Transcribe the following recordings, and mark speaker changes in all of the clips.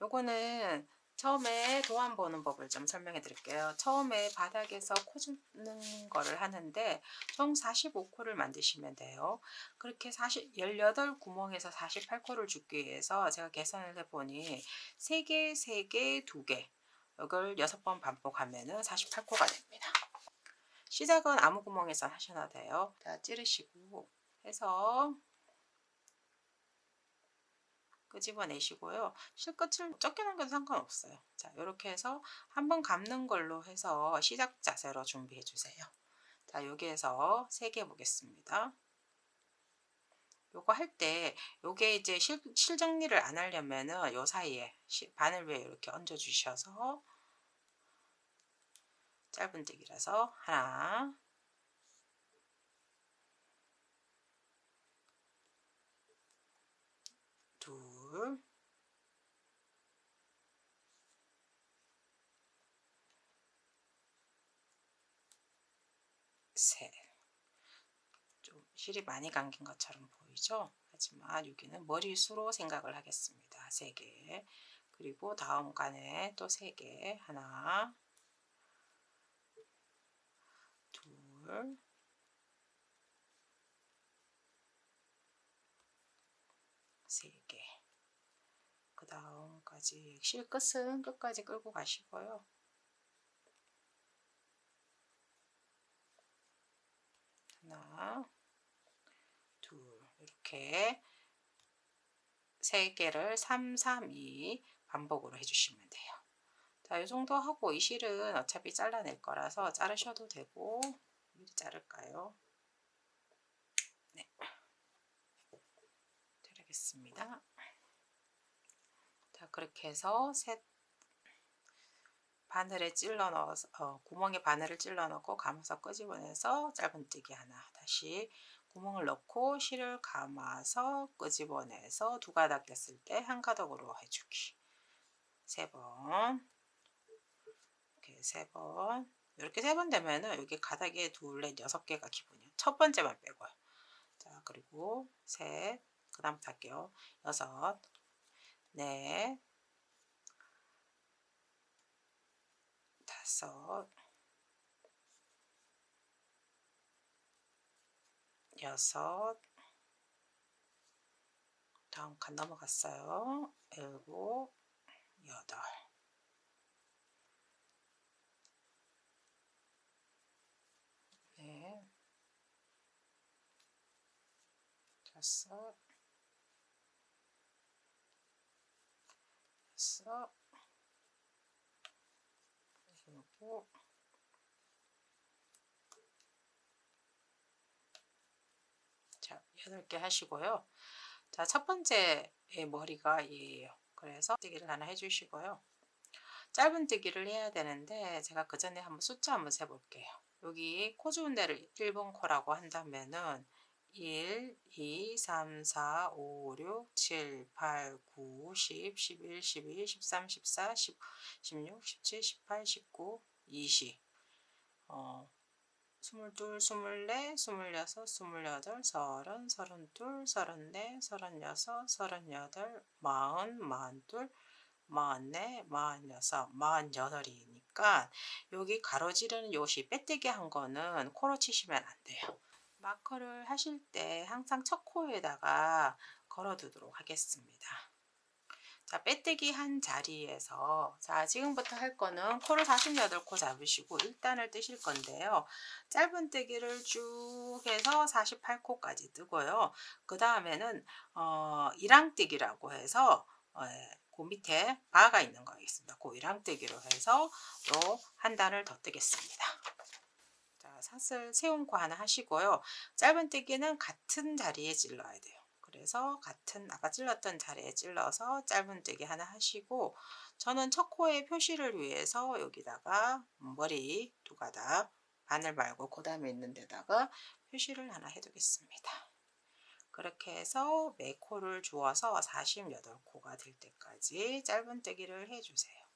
Speaker 1: 요거는 처음에 도안 보는 법을 좀 설명해 드릴게요. 처음에 바닥에서 코 줍는 거를 하는데 총 45코를 만드시면 돼요. 그렇게 18 구멍에서 48코를 줍기 위해서 제가 계산을 해보니 3개, 3개, 2개 이걸 6번 반복하면 48코가 됩니다. 시작은 아무 구멍에서 하셔도 돼요. 자, 찌르시고 해서 끄집어내시고요. 실끝을 적게 남겨도 상관없어요. 자, 이렇게 해서 한번 감는 걸로 해서 시작 자세로 준비해 주세요. 자, 여기에서 3개 보겠습니다. 요거 할 때 요게 이제 실 정리를 안 하려면은 요 사이에 바늘 위에 이렇게 얹어 주셔서 짧은뜨기라서 하나, 둘, 셋. 좀 실이 많이 감긴 것처럼 보이죠? 하지만 여기는 머리수로 생각을 하겠습니다. 3개. 그리고 다음 칸에 또 3개. 하나, 둘, 세 개. 그 다음까지 실끝은 끝까지 끌고 가시고요. 하나, 둘, 이렇게 3개를 3, 3, 2 반복으로 해주시면 돼요. 자, 이 정도 하고 이 실은 어차피 잘라낼 거라서 자르셔도 되고 미리 자를까요? 네, 자르겠습니다. 자, 그렇게 해서 바늘에 찔러 넣어서 구멍에 바늘을 찔러 넣고 감아서 끄집어내서 짧은뜨기 하나, 다시 구멍을 넣고 실을 감아서 끄집어내서 2가닥 됐을 때 1가닥으로 해주기. 3번, 이렇게 3번, 이렇게 3번 되면은 여기 가닥에 둘, 넷, 6개가 기본이에요. 첫 번째만 빼고요. 자, 그리고 셋, 그 다음부터 할게요. 6, 넷, 5, 6, 다음 칸 넘어갔어요. 7, 8, 네, 5, 6, 7, 자, 8개 하시고요. 자, 첫 번째 머리가 얘예요. 그래서 뜨기를 하나 해주시고요. 짧은뜨기를 해야 되는데 제가 그 전에 한번 숫자 한번 세볼게요. 여기 코 주는 데를 1번 코라고 한다면은 1, 2, 3, 4, 5, 6, 7, 8, 9, 10, 11, 12, 13, 14, 15, 16, 17, 18, 19, 20, 22, 24, 26, 28, 30, 32, 34, 36, 38, 40, 42, 44, 46, 48이니까 여기 가로지르는 요시 빼뜨기 한 거는 코로 치시면 안 돼요. 마커를 하실 때 항상 첫 코에다가 걸어 두도록 하겠습니다. 자, 빼뜨기 한 자리에서 자, 지금부터 할 거는 코를 48코 잡으시고 1단을 뜨실 건데요. 짧은뜨기를 쭉 해서 48코까지 뜨고요. 그 다음에는 이랑뜨기라고 해서 그 밑에 바가 있는 거 있습니다. 그 이랑뜨기로 해서 또 한 단을 더 뜨겠습니다. 자, 사슬 세운 코 하나 하시고요. 짧은뜨기는 같은 자리에 찔러야 돼요. 그래서 같은 아까 찔렀던 자리에 찔러서 짧은뜨기 하나 하시고 저는 첫 코의 표시를 위해서 여기다가 머리 2가닥 바늘 말고 그 다음에 있는 데다가 표시를 하나 해두겠습니다. 그렇게 해서 매 코를 주어서 48코가 될 때까지 짧은뜨기를 해주세요.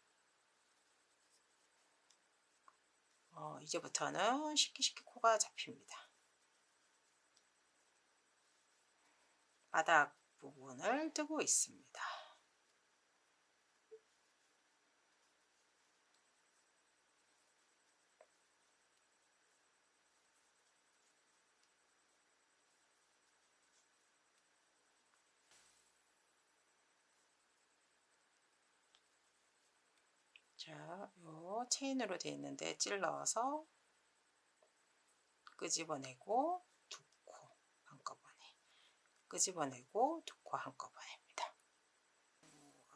Speaker 1: 이제부터는 쉽게 코가 잡힙니다. 바닥 부분을 뜨고 있습니다. 자, 요 체인으로 되어 있는데 찔러서 끄집어내고 두 코 한꺼번에, 끄집어내고 두 코 한꺼번에입니다.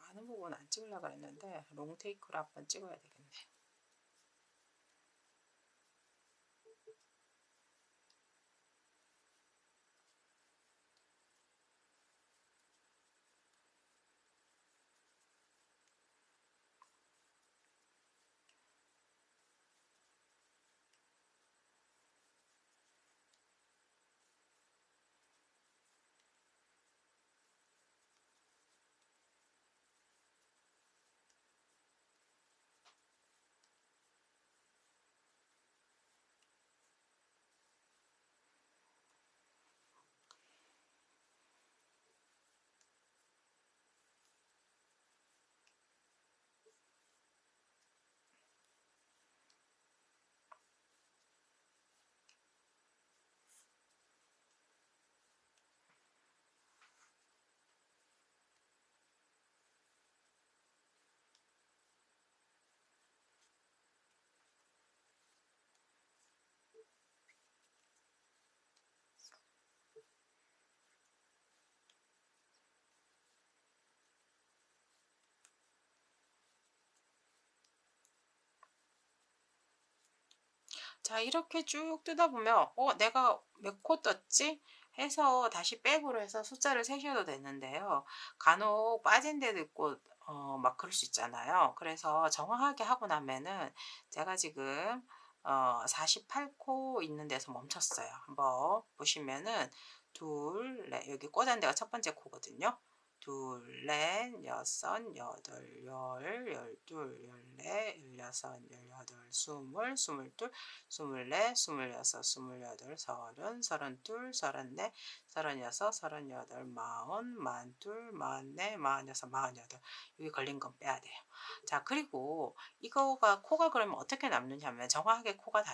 Speaker 1: 아는 부분 안 찍으려고 그랬는데 롱테이크로 한번 찍어야 되겠네. 자, 이렇게 쭉 뜯어 보면 내가 몇 코 떴지? 해서 다시 백으로 해서 숫자를 세셔도 되는데요. 간혹 빠진 데도 있고 막 그럴 수 있잖아요. 그래서 정확하게 하고 나면은 제가 지금 48코 있는 데서 멈췄어요. 한번 보시면은 둘, 넷, 여기 꽂은 데가 첫 번째 코거든요. 둘, 넷, 여섯, 여덟, 열, 열둘, 열넷, 열여섯, 열여덟, 스물, 스물둘, 스물넷, 스물여섯, 스물여덟, 서른, 서른둘, 서른넷, 서른여섯, 서른여덟, 마흔, 마흔둘, 마흔넷, 마흔여섯, 마흔여덟. 여기 걸린 건 빼야 돼요. 자, 그리고 이거가 코가 그러면 어떻게 남느냐면 정확하게 코가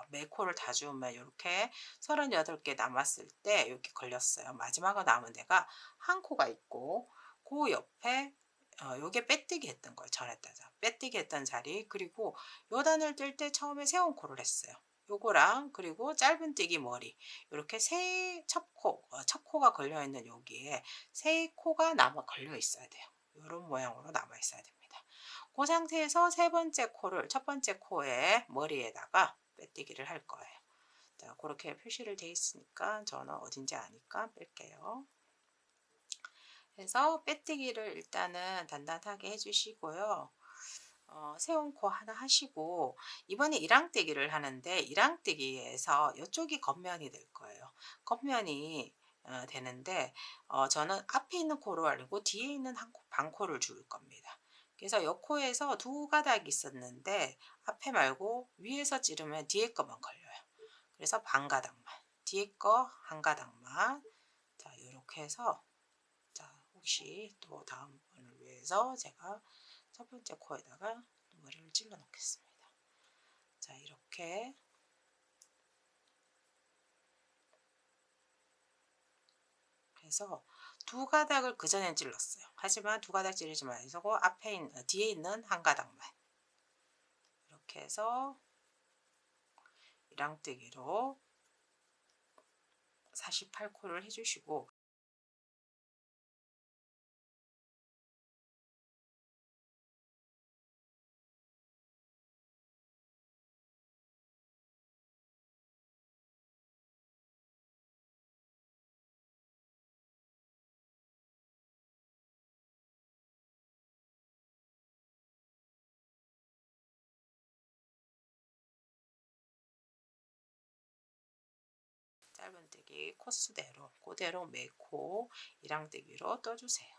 Speaker 1: 매 코를 다 주우면 이렇게 38개 남았을 때 이렇게 걸렸어요. 마지막으로 남은 데가 한 코가 있고 그 옆에 요게 빼뜨기 했던 거예요. 전에다가 빼뜨기 했던 자리, 그리고 요 단을 뜰 때 처음에 세운 코를 했어요. 요거랑 그리고 짧은뜨기 머리, 이렇게 첫 코가 걸려 있는 여기에 세 코가 남아 걸려 있어야 돼요. 이런 모양으로 남아 있어야 됩니다. 그 상태에서 세 번째 코를 첫 번째 코의 머리에다가 빼뜨기를 할 거예요. 자, 그렇게 표시를 돼 있으니까 저는 어딘지 아니까 뺄게요. 그래서 빼뜨기를 일단은 단단하게 해주시고요. 세운 코 하나 하시고, 이번에 이랑뜨기를 하는데 이랑뜨기에서 이쪽이 겉면이 될 거예요. 겉면이 되는데 저는 앞에 있는 코를 아니고 뒤에 있는 반코를 줄 겁니다. 그래서 요 코에서 두 가닥이 있었는데 앞에 말고 위에서 찌르면 뒤에 거만 걸려요. 그래서 반 가닥만, 뒤에 거 한 가닥만. 자, 이렇게 해서, 자, 혹시 또 다음 번을 위해서 제가 첫 번째 코에다가 머리를 찔러 놓겠습니다. 자, 이렇게 해서 두 가닥을 그 전엔 찔렀어요. 하지만 두 가닥 찌르지 마시고 뒤에 있는 한 가닥만 이렇게 해서 이랑뜨기로 48코를 해주시고, 짧은뜨기 코수대로 그대로 매코 이랑뜨기로 떠주세요.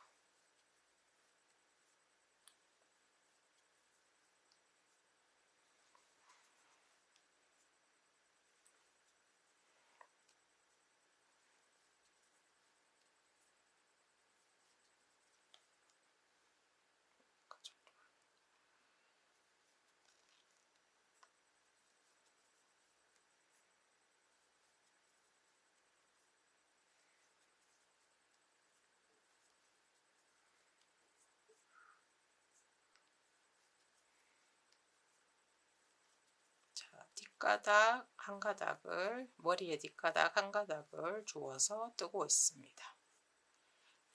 Speaker 1: 뒷가닥 한 가닥을 머리에 뒷가닥 한 가닥을 주워서 뜨고 있습니다.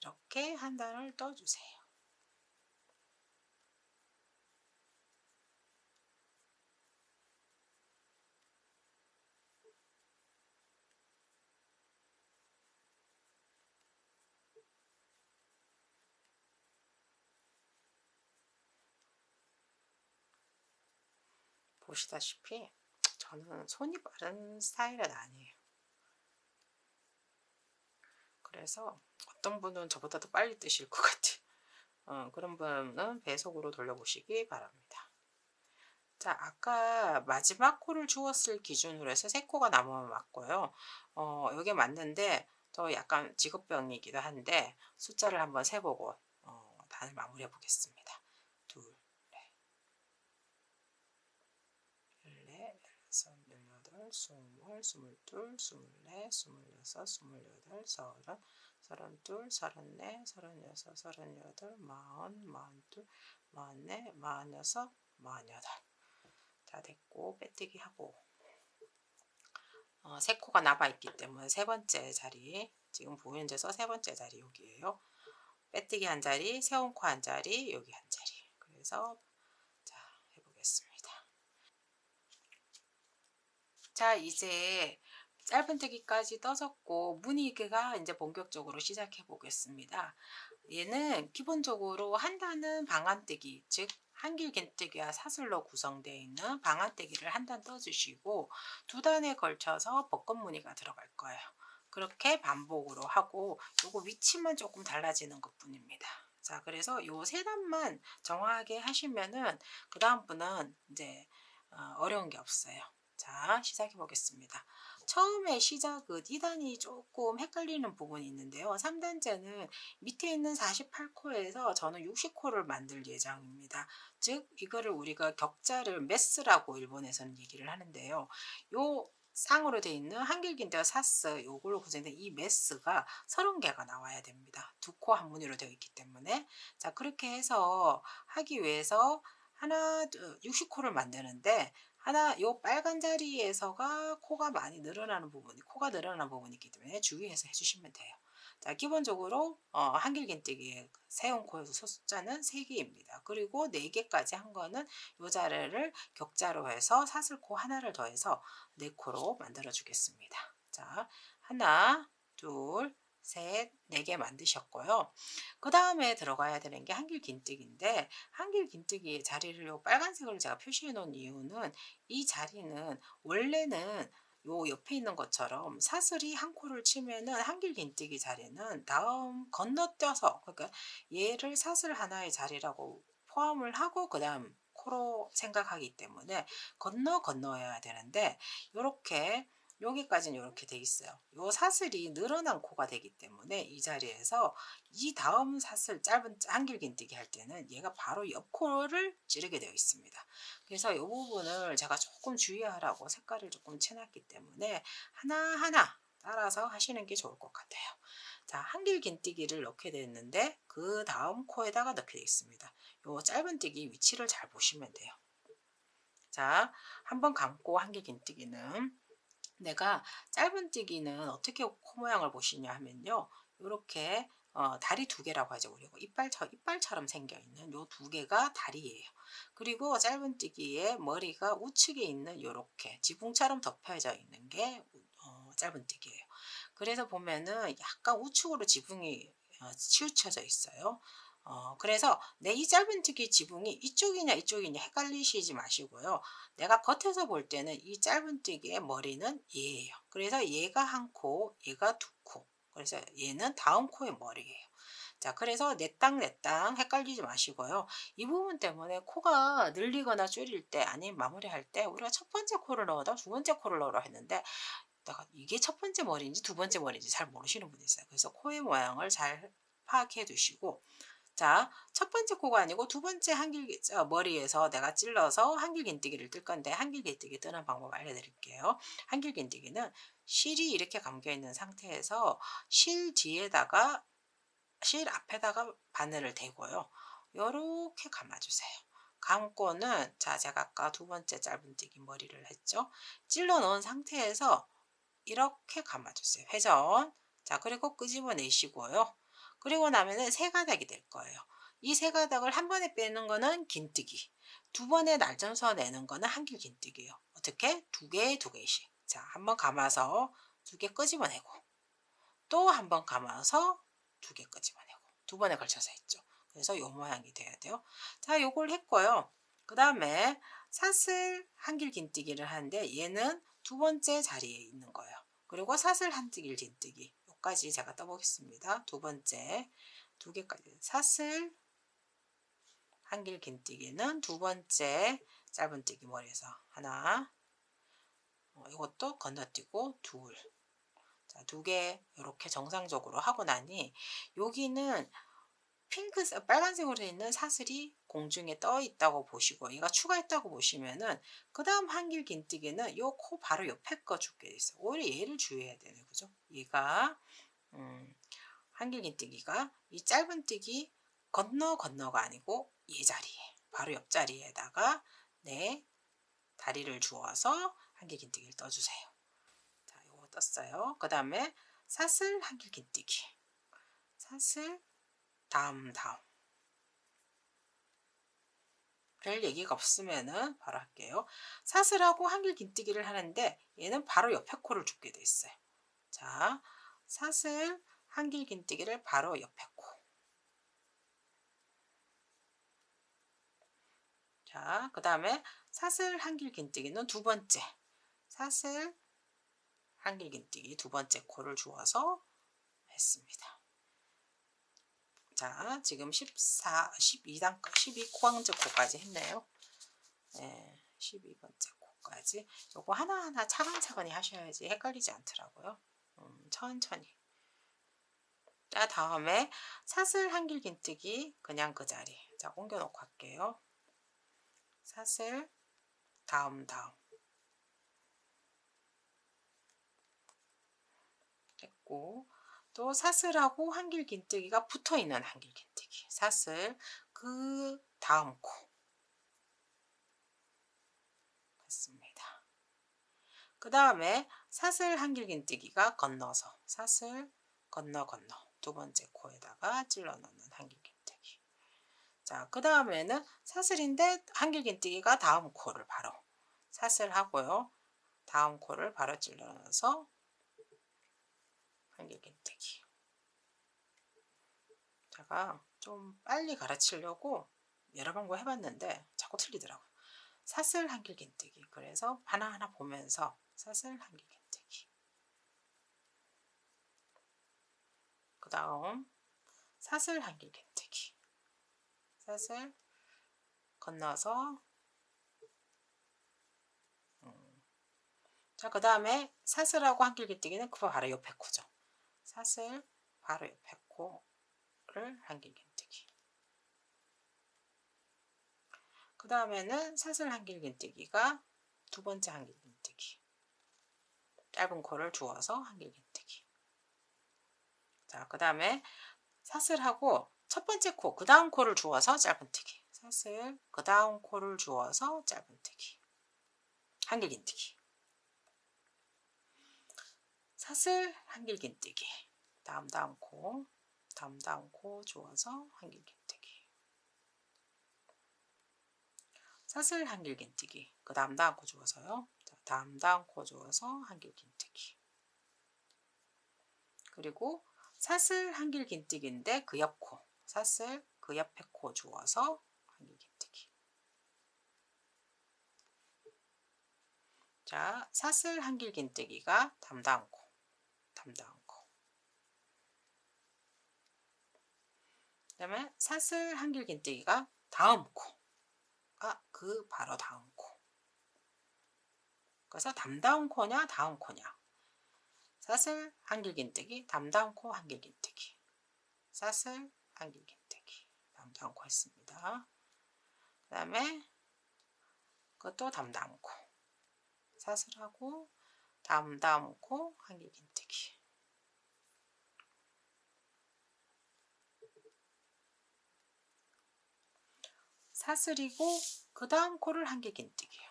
Speaker 1: 이렇게 한 단을 떠주세요. 보시다시피 저는 손이 빠른 스타일은 아니에요. 그래서 어떤 분은 저보다도 빨리 뜨실 것 같아요. 그런 분은 배속으로 돌려보시기 바랍니다. 자, 아까 마지막 코를 주었을 기준으로 해서 3코가 남으면 맞고요. 요게 맞는데 저 약간 직업병이기도 한데 숫자를 한번 세보고 단을 마무리해 보겠습니다. 둘, 넷, 여섯, 열여덟, 스물, 스물둘, 스물넷, 스물여섯, 스물여덟, 서른, 서른둘, 서른넷, 서른여섯, 서른여덟, 마흔, 마흔둘, 마흔넷, 마흔여섯, 마흔여덟. 다 됐고 빼뜨기 하고 3코가 남아있기 때문에 세 번째 자리, 지금 보이는 데서 세 번째 자리 여기에요. 빼뜨기 한 자리, 세운 코 한 자리, 여기 한 자리. 그래서 자, 해보겠습니다. 자, 이제 짧은뜨기까지 떠졌고 무늬개가 이제 본격적으로 시작해 보겠습니다. 얘는 기본적으로 한 단은 방안뜨기, 즉 한길긴뜨기와 사슬로 구성되어 있는 방안뜨기를 한 단 떠주시고 두 단에 걸쳐서 벚꽃 무늬가 들어갈 거예요. 그렇게 반복으로 하고 요거 위치만 조금 달라지는 것 뿐입니다. 자, 그래서 요 세 단만 정확하게 하시면은 그 다음 분은 이제 어려운 게 없어요. 자, 시작해 보겠습니다. 처음에 시작은 2단이 조금 헷갈리는 부분이 있는데요. 3단째는 밑에 있는 48코에서 저는 60코를 만들 예정입니다. 즉 이거를 우리가 격자를 메스라고 일본에서는 얘기를 하는데요. 요 쌍으로 되어 있는 한길긴데와 사스 요걸로 구성된 이 메스가 30개가 나와야 됩니다. 두 코 한 무늬로 되어 있기 때문에. 자, 그렇게 해서 하기 위해서 하나 60코를 만드는데 하나 요 빨간 자리에서가 코가 많이 늘어나는 부분이 코가 늘어나는 부분이 있기 때문에 주의해서 해주시면 돼요. 자, 기본적으로 한길긴뜨기의 세운 코에서 숫자는 3개입니다. 그리고 4개까지 한 거는 요 자리를 격자로 해서 사슬코 하나를 더해서 4코로 만들어 주겠습니다. 자, 하나, 둘, 셋, 4개 만드셨고요. 그 다음에 들어가야 되는 게 한길긴뜨기인데 한길긴뜨기의 자리를 요 빨간색으로 제가 표시해 놓은 이유는 이 자리는 원래는 요 옆에 있는 것처럼 사슬이 한 코를 치면은 한길긴뜨기 자리는 다음 건너뛰어서 그러니까 얘를 사슬 하나의 자리라고 포함을 하고 그다음 코로 생각하기 때문에 건너야 되는데 요렇게 여기까지는 이렇게 돼 있어요. 요 사슬이 늘어난 코가 되기 때문에 이 자리에서 이 다음 사슬 짧은 한길긴뜨기 할 때는 얘가 바로 옆 코를 찌르게 되어 있습니다. 그래서 이 부분을 제가 조금 주의하라고 색깔을 조금 칠해놨기 때문에 하나하나 따라서 하시는 게 좋을 것 같아요. 자, 한길긴뜨기를 넣게 됐는데 그 다음 코에다가 넣게 되어 있습니다. 요 짧은뜨기 위치를 잘 보시면 돼요. 자, 한번 감고 한길긴뜨기는 내가 짧은뜨기는 어떻게 코 모양을 보시냐 하면요. 요렇게 다리 2개라고 하죠. 그리고 이빨처럼 생겨 있는 요 2개가 다리예요. 그리고 짧은뜨기의 머리가 우측에 있는 요렇게 지붕처럼 덮여져 있는 게 짧은뜨기예요. 그래서 보면은 약간 우측으로 지붕이 치우쳐져 있어요. 그래서 내 이 짧은뜨기 지붕이 이쪽이냐 이쪽이냐 헷갈리시지 마시고요. 내가 겉에서 볼 때는 이 짧은뜨기의 머리는 얘예요. 그래서 얘가 한 코, 얘가 2코. 그래서 얘는 다음 코의 머리예요. 자, 그래서 내 땅 헷갈리지 마시고요. 이 부분 때문에 코가 늘리거나 줄일 때 아니면 마무리할 때 우리가 첫 번째 코를 넣어다 두 번째 코를 넣으라 했는데 내가 이게 첫 번째 머리인지 두 번째 머리인지 잘 모르시는 분이 있어요. 그래서 코의 모양을 잘 파악해 두시고 자, 첫 번째 코가 아니고 두 번째 머리에서 내가 찔러서 한길긴뜨기를 뜰 건데 한길긴뜨기 뜨는 방법 알려드릴게요. 한길긴뜨기는 실이 이렇게 감겨 있는 상태에서 실 앞에다가 바늘을 대고요. 요렇게 감아주세요. 감고는 자 제가 아까 두 번째 짧은뜨기 머리를 했죠. 찔러 넣은 상태에서 이렇게 감아주세요. 회전. 자 그리고 끄집어 내시고요. 그리고 나면은 세 가닥이 될 거예요. 이 세 가닥을 한 번에 빼는 거는 긴뜨기. 두 번에 날점서 내는 거는 한길 긴뜨기예요. 어떻게? 두 개, 두 개씩. 자, 한 번 감아서 두 개 끄집어내고 또 한 번 감아서 두 개 끄집어내고 두 번에 걸쳐서 했죠. 그래서 요 모양이 돼야 돼요. 자, 요걸 했고요. 그 다음에 사슬 한길 긴뜨기를 하는데 얘는 두 번째 자리에 있는 거예요. 그리고 사슬 한길 긴뜨기 요까지 제가 떠보겠습니다. 두 번째 두 개까지 사슬 한길 긴뜨기는 두 번째 짧은뜨기 머리에서 하나 이것도 건너뛰고 둘 자, 두 개 이렇게 정상적으로 하고 나니 여기는 빨간색으로 있는 사슬이 공중에 떠 있다고 보시고 얘가 추가했다고 보시면은 그 다음 한길 긴뜨기는 요 코 바로 옆에 거 주게 돼 있어요. 오히려 얘를 주의해야 되네 그죠? 얘가 한길 긴뜨기가 이 짧은뜨기 건너가 아니고 얘 자리에 바로 옆자리에다가 네 다리를 주어서 한길 긴뜨기를 떠주세요. 자, 요거 떴어요. 그 다음에 사슬 한길 긴뜨기 사슬 다음 별 얘기가 없으면은 바로 할게요. 사슬하고 한길 긴뜨기를 하는데 얘는 바로 옆에 코를 줍게 돼 있어요. 자, 사슬 한길 긴뜨기를 바로 옆에 코. 자, 그 다음에 사슬 한길 긴뜨기는 두 번째. 사슬 한길 긴뜨기 두 번째 코를 주어서 했습니다. 자, 지금 12단, 12코강제 코까지 했네요. 네, 12번째 코까지. 요거 하나하나 차근차근히 하셔야지 헷갈리지 않더라고요. 천천히. 자, 다음에 사슬 한길 긴뜨기 그냥 그 자리. 자, 옮겨놓고 할게요. 사슬 다음 했고 또 사슬하고 한길 긴뜨기가 붙어있는 한길 긴뜨기 사슬 그 다음 코 했습니다. 그 다음에 사슬 한길 긴뜨기가 건너서 사슬 건너 두 번째 코에다가 찔러 넣는 한길 긴뜨기. 자, 그 다음에는 사슬인데 한길 긴뜨기가 다음 코를 바로 사슬하고요. 다음 코를 바로 찔러 넣어서 한길 긴뜨기. 제가 좀 빨리 가르치려고 여러 번 해봤는데 자꾸 틀리더라고요. 사슬 한길 긴뜨기. 그래서 하나하나 보면서 사슬 한길 긴뜨기. 그 다음 사슬 한길 긴뜨기. 사슬 건너서 자, 그 다음에 사슬하고 한길 긴뜨기는 그 바로 옆에 코죠. 사슬 바로 옆에 코를 한길 긴뜨기. 그 다음에는 사슬 한길 긴뜨기가 두 번째 한길 긴뜨기. 짧은 코를 주어서 한길 긴뜨기. 자, 그 다음에 사슬하고 첫 번째 코, 그 다음 코를 주어서 짧은뜨기. 사슬, 그 다음 코를 주어서 짧은뜨기. 한길 긴뜨기. 사슬, 한길 긴뜨기. 다음 코, 다음 코 주어서 한길 긴뜨기. 사슬, 한길 긴뜨기. 그 다음 코 주어서요. 다음 코 주어서 한길 긴뜨기. 그리고 사슬 한길 긴뜨기인데 그 옆 코, 사슬 그 옆에 코 주어서 한길 긴뜨기. 자, 사슬 한길 긴뜨기가 담당 코. 그 다음에 사슬 한길 긴뜨기가 다음 코가 그 바로 다음 코. 그래서 담당 코냐 다음 코냐. 사슬 한길 긴뜨기 담당 코 한길 긴뜨기. 사슬 한길 긴뜨기 담당 코 했습니다. 그 다음에 그것도 담당 코. 사슬하고 다음 코 한길 긴뜨기. 사슬이고 그 다음 코를 한길긴뜨기예요.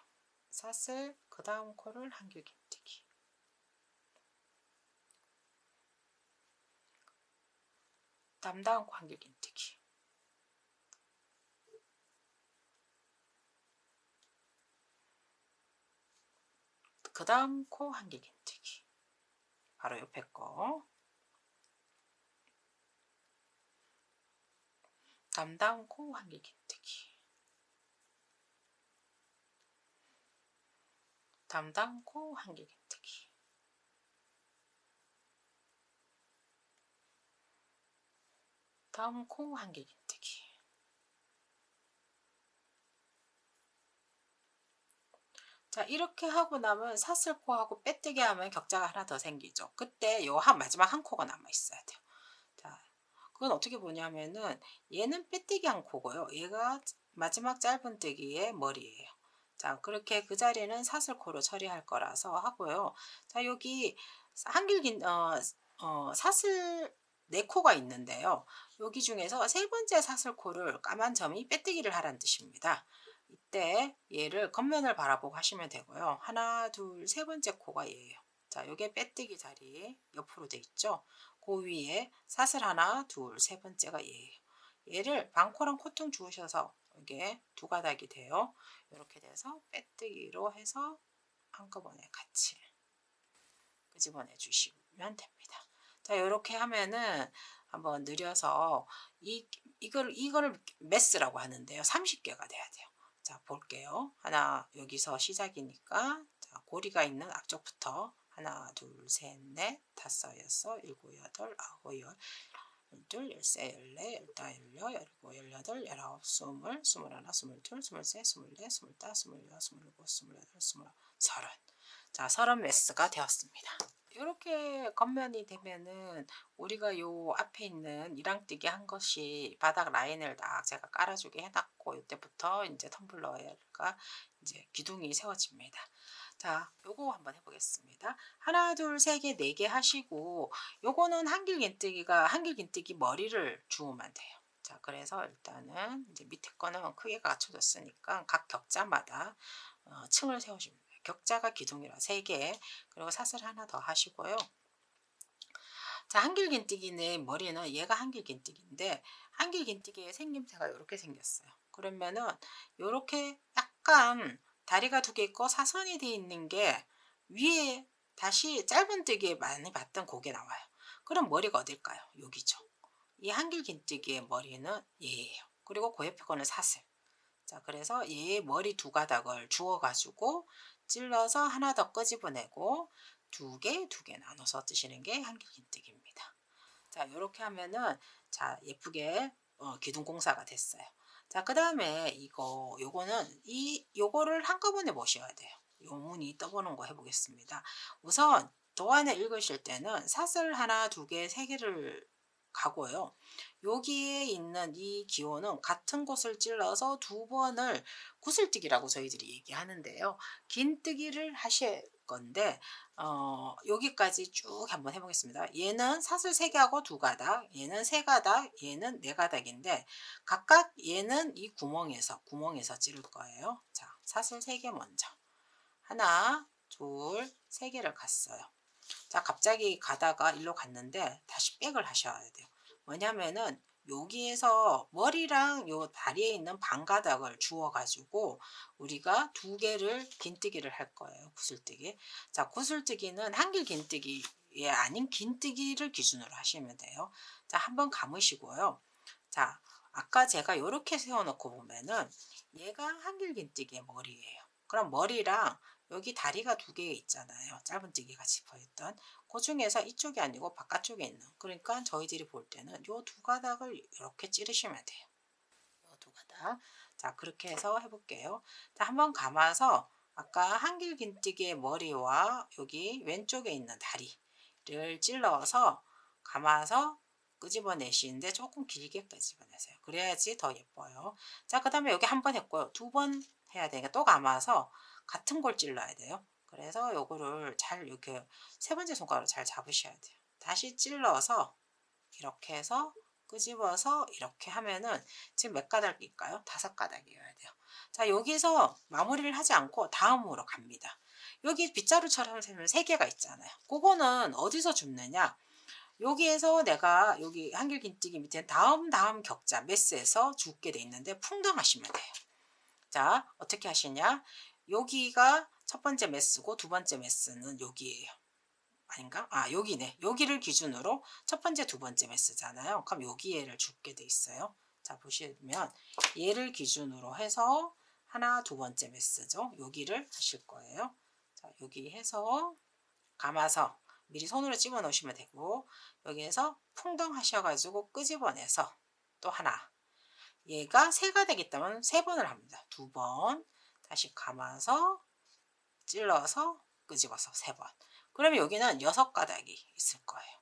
Speaker 1: 사슬 그 다음 코를 한길긴뜨기. 다음 코 한길긴뜨기. 그 다음 코 한길긴뜨기. 바로 옆에 거. 다음 코 한길긴뜨기. 다음 코 한길긴뜨기. 다음 코 한길긴뜨기. 자, 이렇게 하고 나면 사슬코하고 빼뜨기 하면 격자가 하나 더 생기죠. 그때 요 마지막 한 코가 남아 있어야 돼요. 자, 그건 어떻게 보냐면은 얘는 빼뜨기 한 코고요. 얘가 마지막 짧은뜨기의 머리예요. 자, 그렇게 그 자리는 사슬코로 처리할 거라서 하고요. 자, 여기 한길긴 사슬 네 코가 있는데요. 여기 중에서 세 번째 사슬코를 까만 점이 빼뜨기를 하라는 뜻입니다. 이때 얘를 겉면을 바라보고 하시면 되고요. 하나, 둘, 세 번째 코가 얘예요. 자, 요게 빼뜨기 자리 옆으로 돼 있죠. 그 위에 사슬 하나, 둘, 세 번째가 얘예요. 얘를 반코랑 코통 주우셔서 이게 두 가닥이 돼요. 이렇게 돼서 빼뜨기로 해서 한꺼번에 같이 끄집어내 주시면 됩니다. 자, 이렇게 하면은 한번 느려서 이거를 메스라고 하는데요. 30개가 돼야 돼요. 자, 볼게요. 하나, 여기서 시작이니까 자, 고리가 있는 앞쪽부터 하나, 둘, 셋, 넷, 다섯, 여섯, 일곱, 여덟, 아홉, 열, 열둘, 열세, 열네, 열다, 열여, 열일곱, 열여덟, 열아홉, 스물, 스물하나, 스물둘, 스물셋, 스물넷, 스물다섯, 스물여섯, 스물일곱, 스물여덟, 스물아홉, 서른. 자, 서른 메스가 되었습니다. 이렇게 겉면이 되면은 우리가 요 앞에 있는 이랑뜨기 한 것이 바닥 라인을 딱 제가 깔아주게 해놨고 이때부터 이제 텀블러가 이제 기둥이 세워집니다. 자, 요거 한번 해보겠습니다. 하나, 둘, 세 개, 네 개 하시고 요거는 한길긴뜨기 머리를 주우면 돼요. 자, 그래서 일단은 이제 밑에 거는 크기가 갖춰졌으니까 각 격자마다 층을 세우십니다. 격자가 기둥이라 3개, 그리고 사슬 하나 더 하시고요. 자, 한길긴뜨기는 머리는 얘가 한길긴뜨기인데 한길긴뜨기의 생김새가 이렇게 생겼어요. 그러면은 이렇게 약간 다리가 두 개 있고 사선이 돼 있는 게 위에 다시 짧은뜨기에 많이 봤던 고게 나와요. 그럼 머리가 어딜까요? 여기죠. 이 한길긴뜨기의 머리는 얘예요. 그리고 그 옆에 거는 사슬. 자, 그래서 얘 머리 두 가닥을 주워 가지고 찔러서 하나 더 끄집어내고 두 개 나눠서 뜨시는 게 한길긴뜨기입니다. 자, 이렇게 하면은 자, 예쁘게 기둥공사가 됐어요. 자, 그 다음에 요거는 요거를 한꺼번에 모셔야 돼요. 요 무늬 떠보는 거 해보겠습니다. 우선 도안에 읽으실 때는 사슬 하나, 두 개, 세 개를 가고요. 여기에 있는 이 기호는 같은 곳을 찔러서 두 번을 구슬뜨기라고 저희들이 얘기하는데요. 긴뜨기를 하실 건데 여기까지 쭉 한번 해보겠습니다. 얘는 사슬 3개하고 2가닥, 얘는 3가닥, 얘는 4가닥인데 각각 얘는 이 구멍에서 찌를 거예요. 자, 사슬 3개 먼저. 하나, 둘, 3개를 갔어요. 자, 갑자기 가다가 일로 갔는데 다시 백을 하셔야 돼요. 뭐냐면은 여기에서 머리랑 요 다리에 있는 반가닥을 주워 가지고 우리가 두 개를 긴뜨기를 할 거예요. 구슬뜨기. 자, 구슬뜨기는 한길 긴뜨기 아닌 긴뜨기를 기준으로 하시면 돼요. 자, 한번 감으시고요. 자, 아까 제가 이렇게 세워놓고 보면은 얘가 한길 긴뜨기의 머리예요. 그럼 머리랑 여기 다리가 두 개 있잖아요. 짧은뜨기가 짚어있던. 그 중에서 이쪽이 아니고 바깥쪽에 있는. 그러니까 저희들이 볼 때는 요 두 가닥을 이렇게 찌르시면 돼요. 요 두 가닥. 자, 그렇게 해서 해볼게요. 자, 한번 감아서 아까 한길긴뜨기의 머리와 여기 왼쪽에 있는 다리를 찔러서 감아서 끄집어내시는데 조금 길게 끄집어내세요. 그래야지 더 예뻐요. 자, 그 다음에 여기 한 번 했고요. 두 번 해야 되니까 또 감아서 같은 걸 찔러야 돼요. 그래서 요거를 잘 이렇게 세 번째 손가락으로 잘 잡으셔야 돼요. 다시 찔러서 이렇게 해서 끄집어서 이렇게 하면은 지금 몇 가닥일까요? 5가닥이어야 돼요. 자, 여기서 마무리를 하지 않고 다음으로 갑니다. 여기 빗자루처럼 세면 3개가 있잖아요. 그거는 어디서 줍느냐? 여기에서 내가 여기 한길긴뜨기 밑에 다음 격자 메스에서 줍게 돼 있는데 풍덩하시면 돼요. 자, 어떻게 하시냐? 여기가 첫 번째 메스고 두 번째 메스는 여기예요. 아닌가? 아, 여기네. 여기를 기준으로 첫 번째, 두 번째 메스잖아요. 그럼 여기에를 줍게 돼 있어요. 자, 보시면 얘를 기준으로 해서 하나, 두 번째 메스죠. 여기를 하실 거예요. 자, 여기 해서 감아서 미리 손으로 집어 넣으시면 되고, 여기에서 풍덩 하셔가지고 끄집어내서 또 하나, 얘가 3가닥 있다면 3번을 합니다. 2번 다시 감아서 찔러서 끄집어서 3번. 그러면 여기는 6가닥이 있을 거예요.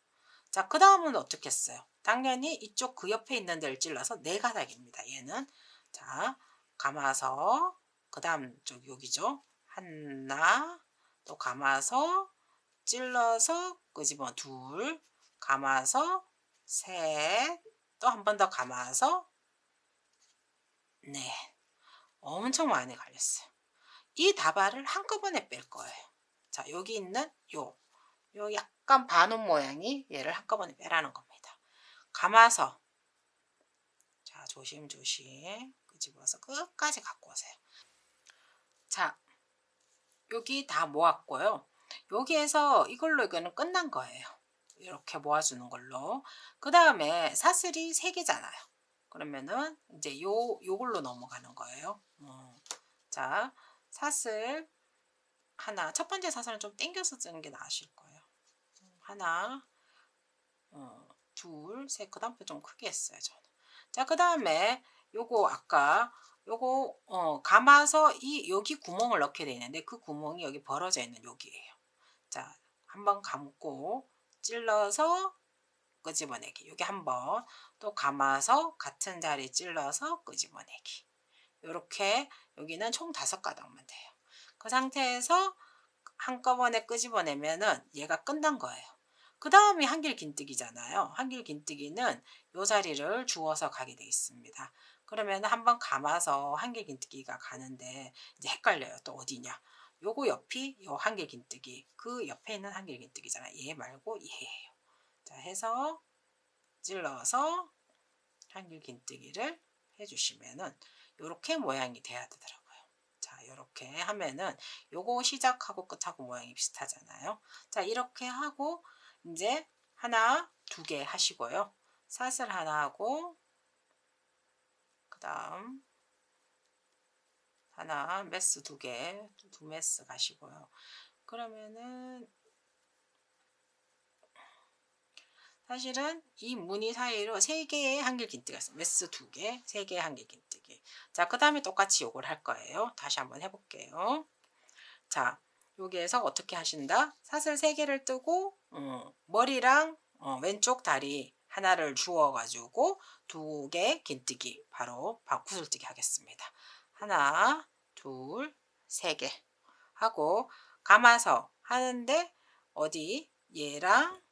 Speaker 1: 자, 그 다음은 어떻게 했어요? 당연히 이쪽 그 옆에 있는 데를 찔러서 4가닥입니다. 얘는. 자, 감아서 그 다음 쪽 여기죠. 하나, 또 감아서 찔러서 끄집어 둘, 감아서 셋, 또 한 번 더 감아서 네, 엄청 많이 갈렸어요. 이 다발을 한꺼번에 뺄 거예요. 자, 여기 있는 요 약간 반원 모양이 얘를 한꺼번에 빼라는 겁니다. 감아서 자, 조심조심 끄집어서 끝까지 갖고 오세요. 자, 여기 다 모았고요. 여기에서 이걸로 이거는 끝난 거예요. 이렇게 모아주는 걸로. 그 다음에 사슬이 3개잖아요. 그러면은 이제 요걸로 넘어가는 거예요. 자, 사슬 하나, 첫 번째 사슬은 좀 당겨서 쓰는 게 나으실 거예요. 하나, 둘, 셋, 그 다음부터 좀 크게 했어요, 저는. 자, 그 다음에 요거 아까 요거 감아서 여기 구멍을 넣게 돼 있는데 그 구멍이 여기 벌어져 있는 여기예요. 자, 한번 감고 찔러서 끄집어내기. 여기 한번 또 감아서 같은 자리 찔러서 끄집어내기. 이렇게 여기는 총 5가닥만 돼요. 그 상태에서 한꺼번에 끄집어내면은 얘가 끝난 거예요. 그 다음이 한길긴뜨기잖아요. 한길긴뜨기는 이 자리를 주워서 가게 돼 있습니다. 그러면 한번 감아서 한길긴뜨기가 가는데 이제 헷갈려요. 또 어디냐? 요거 옆이 요 한길긴뜨기, 그 옆에 있는 한길긴뜨기잖아요. 얘 말고 얘예요. 자, 해서 찔러서 한길긴뜨기를 해주시면은 요렇게 모양이 돼야 되더라고요. 자, 이렇게 하면은 요거 시작하고 끝하고 모양이 비슷하잖아요. 자, 이렇게 하고 이제 하나, 2개 하시고요. 사슬 하나 하고 그 다음 하나, 메스 2개, 2메스 가시고요. 그러면은 사실은 이 무늬 사이로 3개의 한길긴뜨기가 있어요. 메스 2개, 3개의 한길긴뜨기. 자, 그 다음에 똑같이 요걸 할 거예요. 다시 한번 해볼게요. 자, 여기에서 어떻게 하신다? 사슬 3개를 뜨고 머리랑 왼쪽 다리 하나를 주워 가지고 2개 긴뜨기 바로 구슬뜨기 하겠습니다. 하나, 둘, 3개 하고 감아서 하는데 어디 얘랑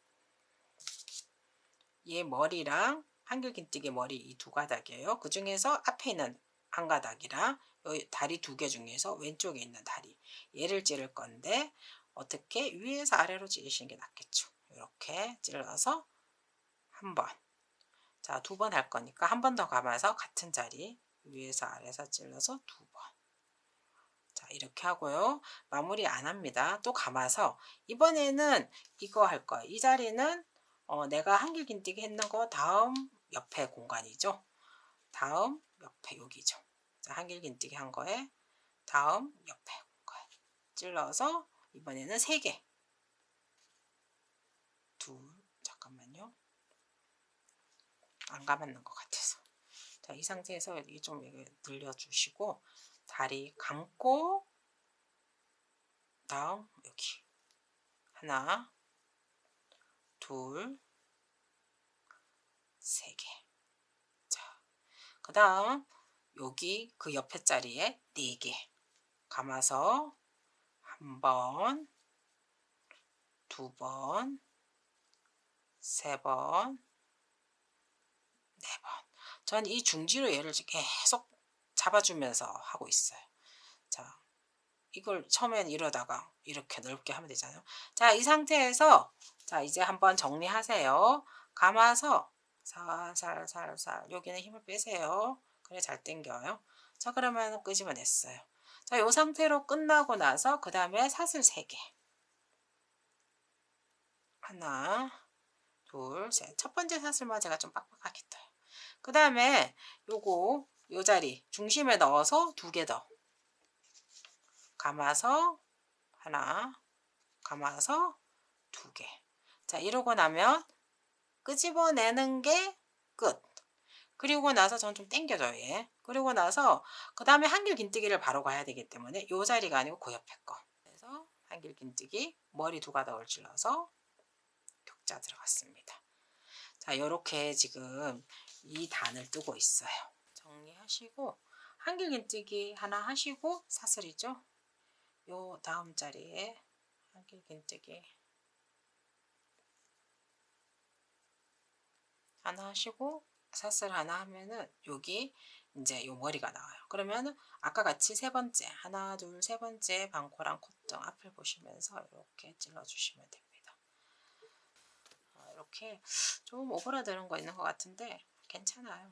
Speaker 1: 얘 머리랑 한길긴뜨기 머리 이 2가닥이에요. 그 중에서 앞에 있는 한 가닥이랑 다리 2개 중에서 왼쪽에 있는 다리 얘를 찌를 건데 어떻게 위에서 아래로 찌르시는 게 낫겠죠. 이렇게 찔러서 한 번, 자, 2번 할 거니까 한 번 더 감아서 같은 자리 위에서 아래에서 찔러서 2번. 자, 이렇게 하고요. 마무리 안 합니다. 또 감아서 이번에는 이거 할 거예요. 이 자리는 내가 한길긴뜨기 했는 거 다음 옆에 공간이죠. 다음 옆에 여기죠. 자, 한길긴뜨기 한 거에 다음 옆에 공간 찔러서 이번에는 3개. 잠깐만요. 안 감았는 것 같아서. 자, 이 상태에서 여기 좀 늘려주시고 다리 감고 다음 여기 하나, 둘, 3개. 자, 그 다음 여기 그 옆에 자리에 4개 감아서 한 번, 2번, 3번, 4번. 전 이 중지로 얘를 계속 잡아주면서 하고 있어요. 자, 이걸 처음엔 이러다가 이렇게 넓게 하면 되잖아요. 자, 이 상태에서 자, 이제 한번 정리하세요. 감아서 살살살살 여기는 힘을 빼세요. 그래 잘 당겨요. 자, 그러면 끄집어냈어요. 자, 이 상태로 끝나고 나서 그 다음에 사슬 3개. 하나, 둘, 셋. 첫 번째 사슬만 제가 좀 빡빡하게 떠요. 그 다음에 요거 요 자리 중심에 넣어서 2개 더 감아서 하나, 감아서 2개. 자, 이러고 나면 끄집어내는 게 끝. 그리고 나서 전 좀 당겨줘요. 얘. 그리고 나서 그 다음에 한길 긴뜨기를 바로 가야 되기 때문에 요 자리가 아니고 그 옆에 거. 그래서 한길 긴뜨기 머리 2가닥을 질러서 격자 들어갔습니다. 자, 요렇게 지금 이 단을 뜨고 있어요. 정리하시고 한길 긴뜨기 하나 하시고 사슬이죠. 요 다음 자리에 한길 긴뜨기 하나 하시고 사슬 하나 하면은 여기 이제 요 머리가 나와요. 그러면은 아까 같이 3번째 하나 둘 3번째 방코랑 콧등 앞을 보시면서 이렇게 찔러 주시면 됩니다. 이렇게 좀 오그라드는 거 있는 것 같은데 괜찮아요.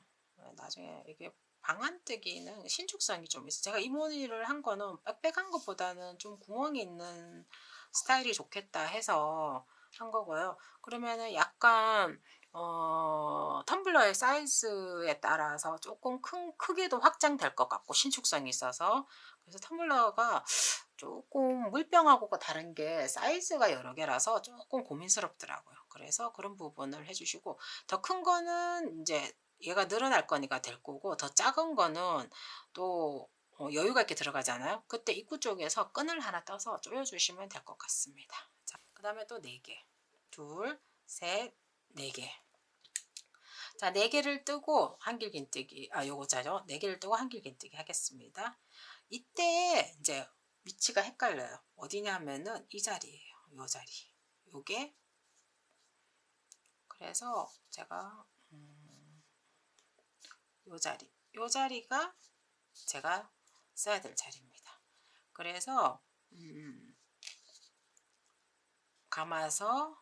Speaker 1: 나중에 이게 방안뜨기는 신축성이 좀 있어요. 제가 이 무늬를 한 거는 빽빽한 것보다는 좀 구멍이 있는 스타일이 좋겠다 해서 한 거고요. 그러면은 약간 텀블러의 사이즈에 따라서 조금 크기도 확장될 것 같고 신축성이 있어서 그래서 텀블러가 조금 물병하고 다른 게 사이즈가 여러 개라서 조금 고민스럽더라고요. 그래서 그런 부분을 해주시고 더 큰 거는 이제 얘가 늘어날 거니까 될 거고 더 작은 거는 또 여유가 있게 들어가잖아요. 그때 입구 쪽에서 끈을 하나 떠서 조여주시면 될 것 같습니다. 자, 그 다음에 또 4개. 둘, 셋, 4개. 자, 4개를 뜨고 한길 긴뜨기, 요거 자죠. 4개를 뜨고 한길 긴뜨기 하겠습니다. 이때 이제 위치가 헷갈려요. 어디냐 하면은 이 자리예요. 요 자리. 요게 그래서 제가 요 자리. 요 자리가 제가 써야 될 자리입니다. 그래서 감아서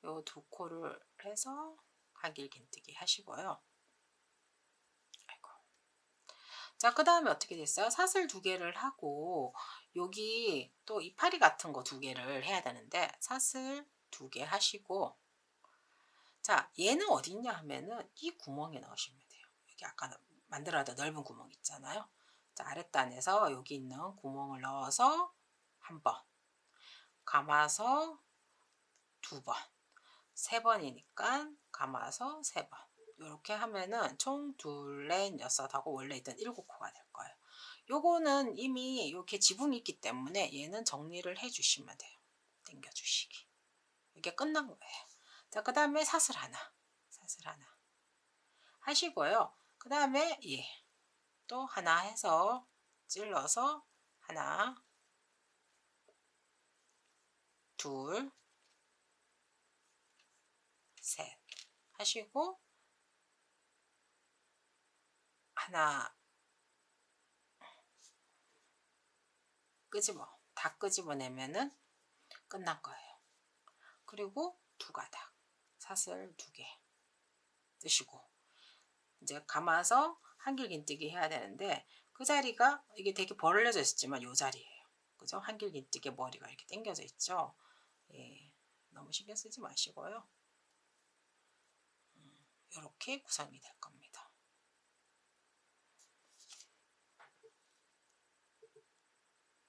Speaker 1: 요 2코를 해서 한길 긴뜨기 하시고요. 아이고. 자, 그 다음에 어떻게 됐어요? 사슬 2개를 하고 여기 또 이파리 같은 거 2개를 해야 되는데 사슬 2개 하시고 자, 얘는 어디 있냐 하면은 이 구멍에 넣으시면 돼요. 여기 아까 만들어놨던 넓은 구멍 있잖아요. 자, 아랫단에서 여기 있는 구멍을 넣어서 한 번, 감아서 2번, 3번이니까 감아서 3번. 이렇게 하면은 총 둘, 넷, 여섯 하고 원래 있던 7코가 될 거예요. 요거는 이미 이렇게 지붕이 있기 때문에 얘는 정리를 해 주시면 돼요. 당겨 주시기. 이게 끝난 거예요. 자, 그 다음에 사슬 하나. 사슬 하나. 하시고요. 그 다음에 또 하나 해서 찔러서 하나, 둘, 셋 하시고 하나 다 끄집어내면은 끝난 거예요. 그리고 2가닥 사슬 2개 뜨시고 이제 감아서 한길 긴뜨기 해야 되는데 그 자리가 이게 되게 벌려져 있었지만 요 자리예요. 그죠? 한길 긴뜨기 머리가 이렇게 당겨져 있죠. 예, 너무 신경 쓰지 마시고요. 이렇게 구성이 될 겁니다.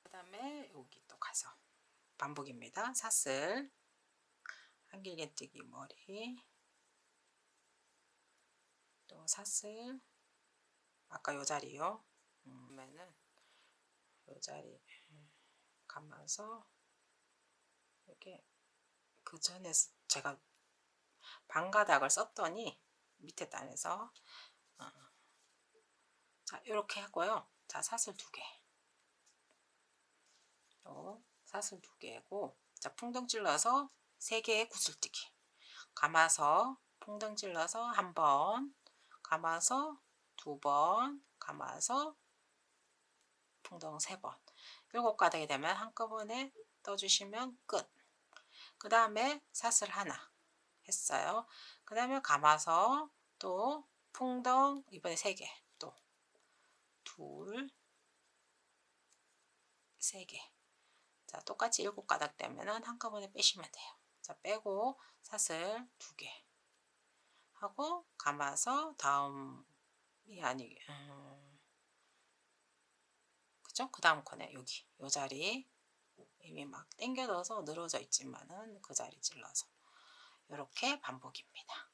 Speaker 1: 그 다음에 여기 또 가서 반복입니다. 사슬 한길 긴뜨기 머리 또 사슬 아까 요 자리요. 그러면은 요 자리 감아서 이렇게 그 전에 제가 반가닥을 썼더니 밑에 단에서 자 이렇게 하고요. 자 사슬 2개 사슬 2개고 자 풍덩 찔러서 3개의 구슬뜨기 감아서 풍덩 찔러서 한번 감아서 2번, 감아서 풍덩 3번. 7가닥이 되면 한꺼번에 떠주시면 끝. 그 다음에 사슬 하나 했어요. 그 다음에 감아서 또 풍덩 이번에 3개, 또 둘, 3개. 자, 똑같이 7가닥 되면은 한꺼번에 빼시면 돼요. 자, 빼고 사슬 2개 하고 감아서 다음이 아니, 그죠? 그 다음 코네, 여기 요 자리 이미 막 당겨 넣어서 늘어져 있지만은 그 자리 찔러서 이렇게 반복입니다.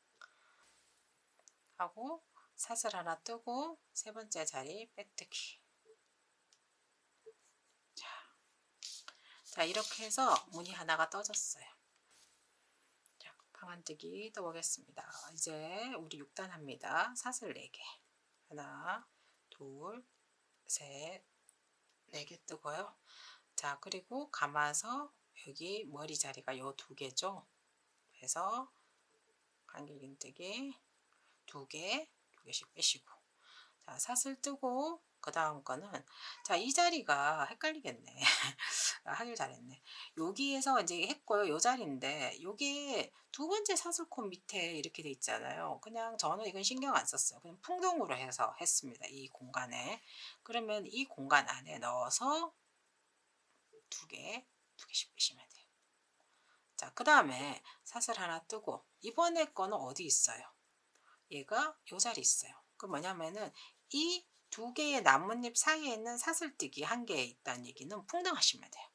Speaker 1: 하고 사슬 하나 뜨고 3번째 자리 빼뜨기. 자, 이렇게 해서 무늬 하나가 떠졌어요. 자, 방안뜨기 떠보겠습니다. 이제 우리 6단 합니다. 사슬 4개. 하나, 둘, 셋, 4개 뜨고요. 자, 그리고 감아서 여기 머리 자리가 요 2개죠. 그래서 한길긴뜨기 2개, 2개씩 빼시고. 자, 사슬 뜨고 그 다음 거는, 자, 이 자리가 헷갈리겠네. 하길 잘했네. 여기에서 이제 했고요. 요 자리인데 요게 2번째 사슬코 밑에 이렇게 돼 있잖아요. 그냥 저는 이건 신경 안 썼어요. 그냥 풍덩으로 해서 했습니다. 이 공간에. 그러면 이 공간 안에 넣어서 2개씩 빼시면 돼요. 자, 그 다음에 사슬 하나 뜨고 이번에 거는 어디 있어요? 얘가 요 자리 있어요. 그 뭐냐면은 이 2개의 나뭇잎 사이에 있는 사슬뜨기 1개 있다는 얘기는 풍덩하시면 돼요.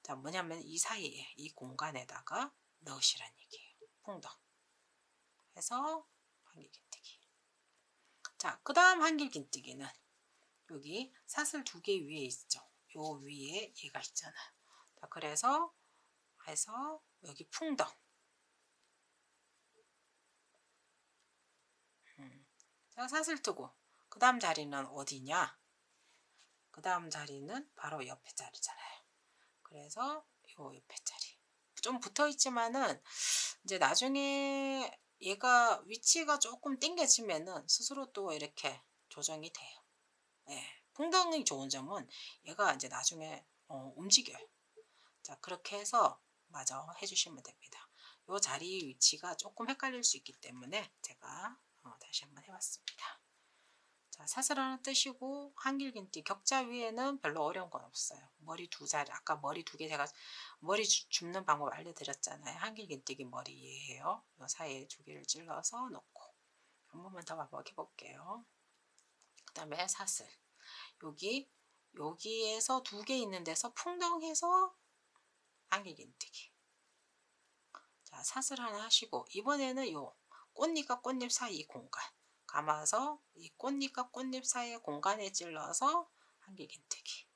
Speaker 1: 자, 뭐냐면 이 사이에 이 공간에다가 넣으시란 얘기예요. 풍덩 해서 한길긴뜨기. 자, 그 다음 한길긴뜨기는 여기 사슬 2개 위에 있죠. 요 위에 얘가 있잖아요. 자, 그래서 해서 여기 풍덩. 자, 사슬 뜨고 그 다음 자리는 어디냐? 그 다음 자리는 바로 옆에 자리잖아요. 그래서 요 옆에 자리 좀 붙어 있지만은 이제 나중에 얘가 위치가 조금 당겨지면은 스스로 또 이렇게 조정이 돼요. 예. 풍덩이 좋은 점은 얘가 이제 나중에 움직여요. 자, 그렇게 해서 마저 해주시면 됩니다. 요 자리 위치가 조금 헷갈릴 수 있기 때문에 제가 다시 한번 해봤습니다. 자, 사슬 하나 뜨시고 한길긴뜨기 격자 위에는 별로 어려운 건 없어요. 머리 2자리, 아까 머리 2개 제가 머리 줍는 방법 알려드렸잖아요. 한길긴뜨기 머리예요. 이 사이에 2개를 찔러서 넣고 한 번만 더 반복해 볼게요. 그 다음에 사슬 여기에서 2개 있는 데서 풍덩해서 한길긴뜨기. 자, 사슬 하나 하시고 이번에는 요 꽃잎과 꽃잎 사이 공간 감아서 이 꽃잎과 꽃잎 사이의 공간에 찔러서 한길긴뜨기.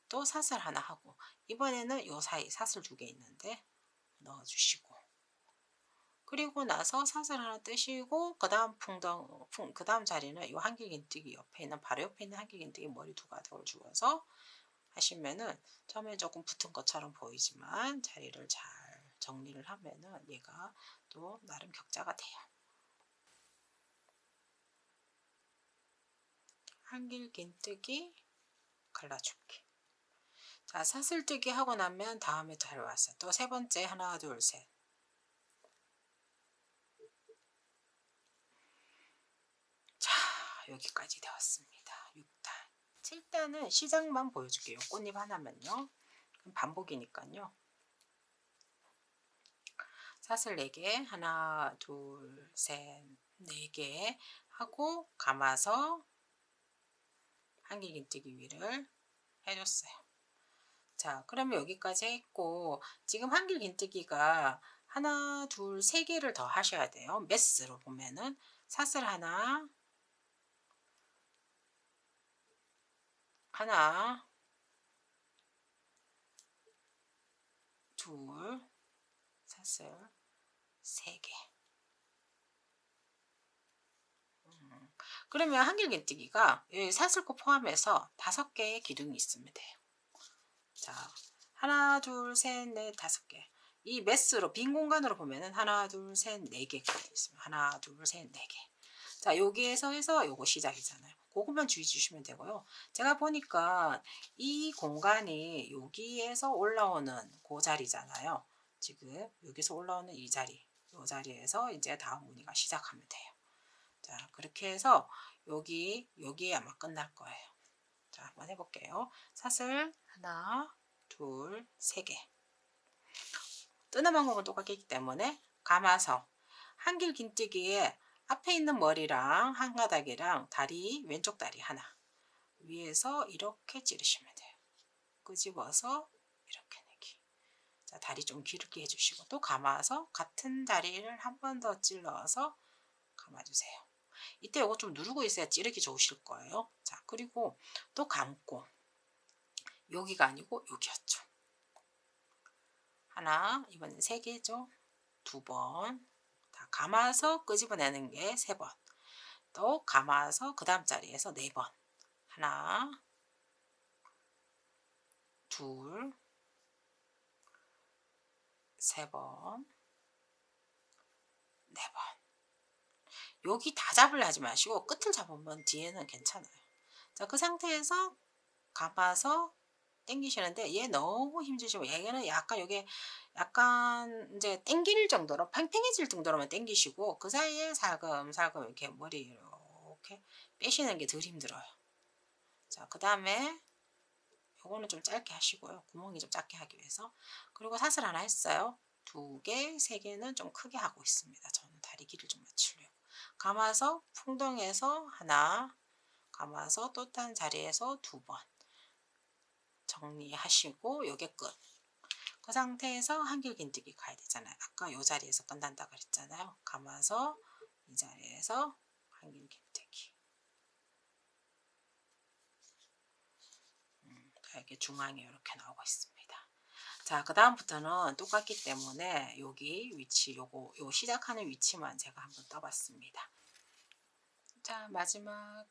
Speaker 1: 또 사슬 하나 하고 이번에는 요 사이 사슬 2개 있는데 넣어주시고, 그리고 나서 사슬 하나 뜨시고 그 다음 그 다음 자리는 요 한길긴뜨기 옆에 있는 바로 옆에 있는 한길긴뜨기 머리 2가닥을 주어서 하시면은 처음에 조금 붙은 것처럼 보이지만 자리를 잘 정리를 하면은 얘가 또 나름 격자가 돼요. 한길긴뜨기 갈라주기. 자, 사슬뜨기 하고 나면 다음에 잘 왔어요. 또 3번째 하나 둘 셋. 자, 여기까지 되었습니다. 6단. 7단은 시작만 보여줄게요. 꽃잎 하나면요. 그럼 반복이니까요. 사슬 4개 하나 둘 셋 4개 하고 감아서 한길긴뜨기 위를 해줬어요. 자, 그러면 여기까지 했고 지금 한길긴뜨기가 하나 둘 3개를 더 하셔야 돼요. 메스로 보면은 사슬 하나 둘 사슬 3개. 그러면 한길긴뜨기가 사슬코 포함해서 5개의 기둥이 있으면 돼요. 자, 하나 둘 셋 넷 5개. 이 메스로 빈 공간으로 보면은 하나 둘 셋 4개가 있습니다. 하나 둘 셋 4개. 자, 여기에서 해서 요거 시작이잖아요. 그것만 주의 주시면 되고요. 제가 보니까 이 공간이 여기에서 올라오는 그 자리잖아요. 지금 여기서 올라오는 이 자리, 이 자리에서 이제 다음 무늬가 시작하면 돼요. 자, 그렇게 해서 여기에 아마 끝날 거예요. 자, 한번 해볼게요. 사슬 하나, 둘, 세 개. 뜨는 방법은 똑같기 때문에 감아서 한길 긴뜨기에 앞에 있는 머리랑 한 가닥이랑 다리, 왼쪽 다리 하나 위에서 이렇게 찌르시면 돼요. 끄집어서 이렇게 내기. 자, 다리 좀 길게 해주시고 또 감아서 같은 다리를 한 번 더 찔러서 감아주세요. 이때 이거 좀 누르고 있어야 찌르기 좋으실 거예요. 자, 그리고 또 감고 여기가 아니고 여기였죠. 하나, 이번엔 세 개죠. 두 번. 다 감아서 끄집어내는 게 세 번. 또 감아서 그 다음 자리에서 네 번. 하나, 둘, 세 번, 네 번. 여기 다 잡으려 하지 마시고 끝을 잡으면 뒤에는 괜찮아요. 자, 그 상태에서 감아서 당기시는데 얘 너무 힘주시고 얘는 약간 요게 약간 이제 당길 정도로 팽팽해질 정도로만 당기시고 그 사이에 살금살금 이렇게 머리 이렇게 빼시는 게 덜 힘들어요. 자, 그 다음에 요거는 좀 짧게 하시고요. 구멍이 좀 작게 하기 위해서. 그리고 사슬 하나 했어요. 두 개, 세 개는 좀 크게 하고 있습니다. 저는 다리 길이를 좀 맞추려고. 감아서 풍덩에서 하나, 감아서 또 딴 자리에서 두 번 정리하시고 요게 끝. 그 상태에서 한길 긴뜨기 가야 되잖아요. 아까 요 자리에서 끝난다 그랬잖아요. 감아서 이 자리에서 한길 긴뜨기. 이렇게 중앙에 이렇게 나오고 있습니다. 자, 그 다음부터는 똑같기 때문에 여기 위치 요 시작하는 위치만 제가 한번 떠봤습니다. 자, 마지막에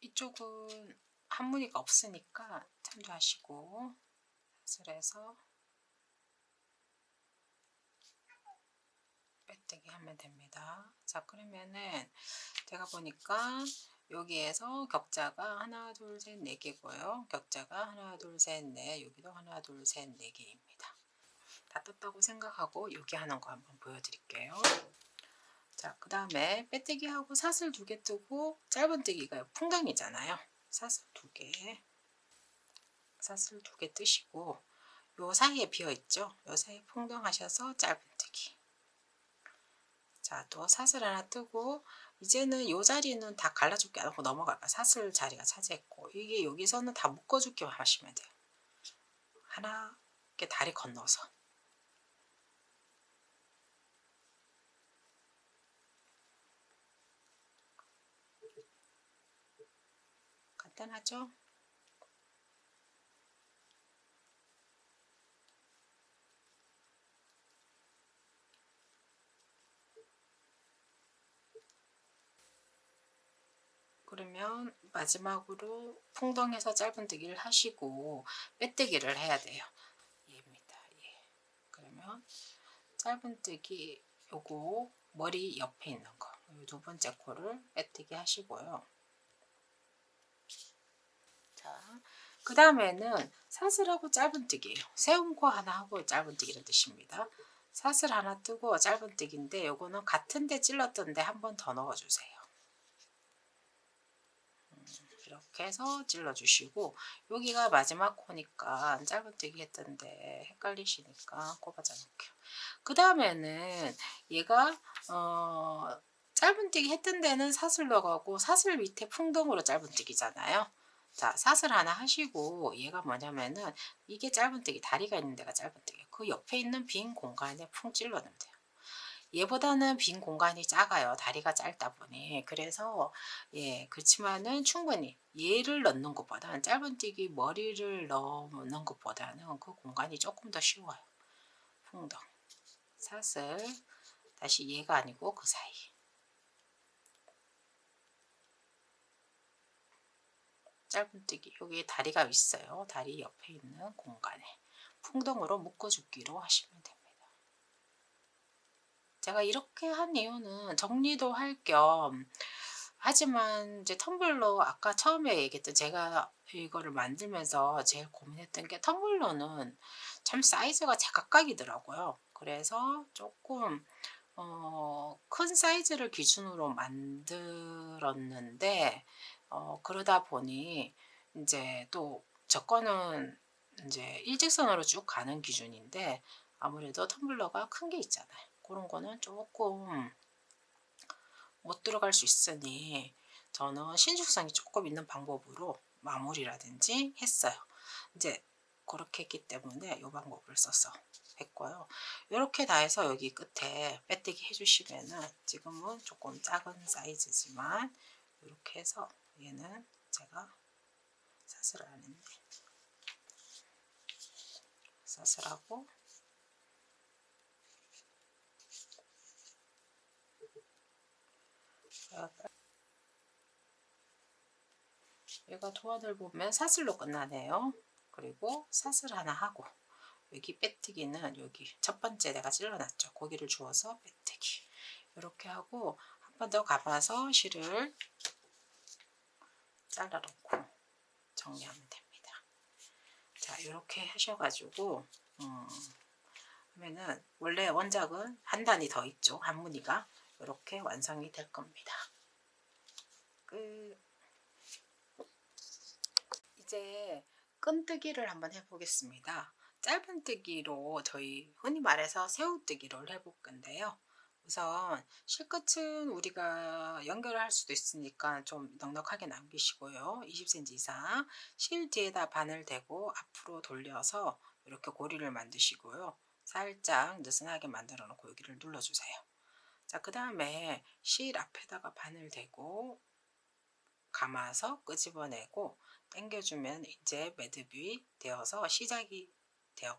Speaker 1: 이쪽은 한 무늬가 없으니까 참조하시고 사슬해서 빼뜨기 하면 됩니다. 자, 그러면은 제가 보니까 여기에서 격자가 하나, 둘, 셋, 네 개고요. 격자가 하나, 둘, 셋, 넷, 여기도 하나, 둘, 셋, 네 개입니다. 다 떴다고 생각하고 여기 하는 거 한번 보여드릴게요. 자, 그 다음에 빼뜨기 하고 사슬 두 개 뜨고 짧은뜨기가 풍덩이잖아요. 사슬 두 개, 사슬 두 개 뜨시고 요 사이에 비어 있죠. 요 사이에 풍덩하셔서 짧은뜨기. 자, 또 사슬 하나 뜨고 이제는 요 자리는 다 갈라줄게 안 하고 넘어갈까. 사슬 자리가 차지했고 이게 여기서는 다 묶어줄기만 하시면 돼요. 하나 이렇게 다리 건너서. 간단하죠? 그러면 마지막으로 풍덩해서 짧은뜨기를 하시고 빼뜨기를 해야 돼요. 얘입니다. 예. 그러면 짧은뜨기 요거 머리 옆에 있는 거 두 번째 코를 빼뜨기 하시고요. 자, 그 다음에는 사슬하고 짧은뜨기예요. 세운 코 하나 하고 짧은뜨기는 뜻입니다. 사슬 하나 뜨고 짧은뜨기인데 요거는 같은 데 찔렀던 데 한 번 더 넣어주세요. 이렇게 해서 찔러주시고 여기가 마지막 코니까 짧은뜨기 했던데 헷갈리시니까 꼽아져 놓을게요. 그 다음에는 얘가 짧은뜨기 했던 데는 사슬 넣어가고 사슬 밑에 풍덩으로 짧은뜨기잖아요. 자, 사슬 하나 하시고 얘가 뭐냐면은 이게 짧은뜨기 다리가 있는 데가 짧은뜨기 그 옆에 있는 빈 공간에 풍 찔러 넣으면 돼요. 얘보다는 빈 공간이 작아요. 다리가 짧다 보니. 그래서 예, 그렇지만은 충분히 얘를 넣는 것보다는 짧은뜨기 머리를 넣는 것보다는 그 공간이 조금 더 쉬워요. 풍덩, 사슬, 다시 얘가 아니고 그 사이. 짧은뜨기 여기 다리가 있어요. 다리 옆에 있는 공간에 풍덩으로 묶어주기로 하시면 됩니다. 제가 이렇게 한 이유는 정리도 할 겸, 하지만 이제 텀블러 아까 처음에 얘기했던 제가 이거를 만들면서 제일 고민했던 게 텀블러는 참 사이즈가 제각각이더라고요. 그래서 조금 큰 사이즈를 기준으로 만들었는데 그러다 보니 이제 또 저 거는 이제 일직선으로 쭉 가는 기준인데 아무래도 텀블러가 큰 게 있잖아요. 그런 거는 조금 못 들어갈 수 있으니 저는 신축성이 조금 있는 방법으로 마무리라든지 했어요. 이제 그렇게 했기 때문에 이 방법을 써서 했고요. 이렇게 다 해서 여기 끝에 빼뜨기 해 주시면은 지금은 조금 작은 사이즈지만 이렇게 해서 얘는 제가 사슬을 안 했네. 사슬하고 얘가 도안을 보면 사슬로 끝나네요. 그리고 사슬 하나 하고 여기 빼뜨기는 여기 첫 번째 내가 찔러놨죠. 고기를 주워서 빼뜨기 이렇게 하고 한 번 더 감아서 실을 잘라 놓고 정리하면 됩니다. 자 이렇게 하셔가지고 하면은 원래 원작은 한 단이 더 있죠. 한 무늬가 이렇게 완성이 될 겁니다. 끝. 이제 끈뜨기를 한번 해보겠습니다. 짧은뜨기로 저희 흔히 말해서 새우뜨기를 해볼 건데요. 우선 실끝은 우리가 연결을 할 수도 있으니까 좀 넉넉하게 남기시고요. 20cm 이상 실 뒤에다 바늘 대고 앞으로 돌려서 이렇게 고리를 만드시고요. 살짝 느슨하게 만들어 놓고 여기를 눌러주세요. 자, 그 다음에 실 앞에다가 바늘 대고 감아서 끄집어내고 당겨주면 이제 매듭이 되어서 시작이 되어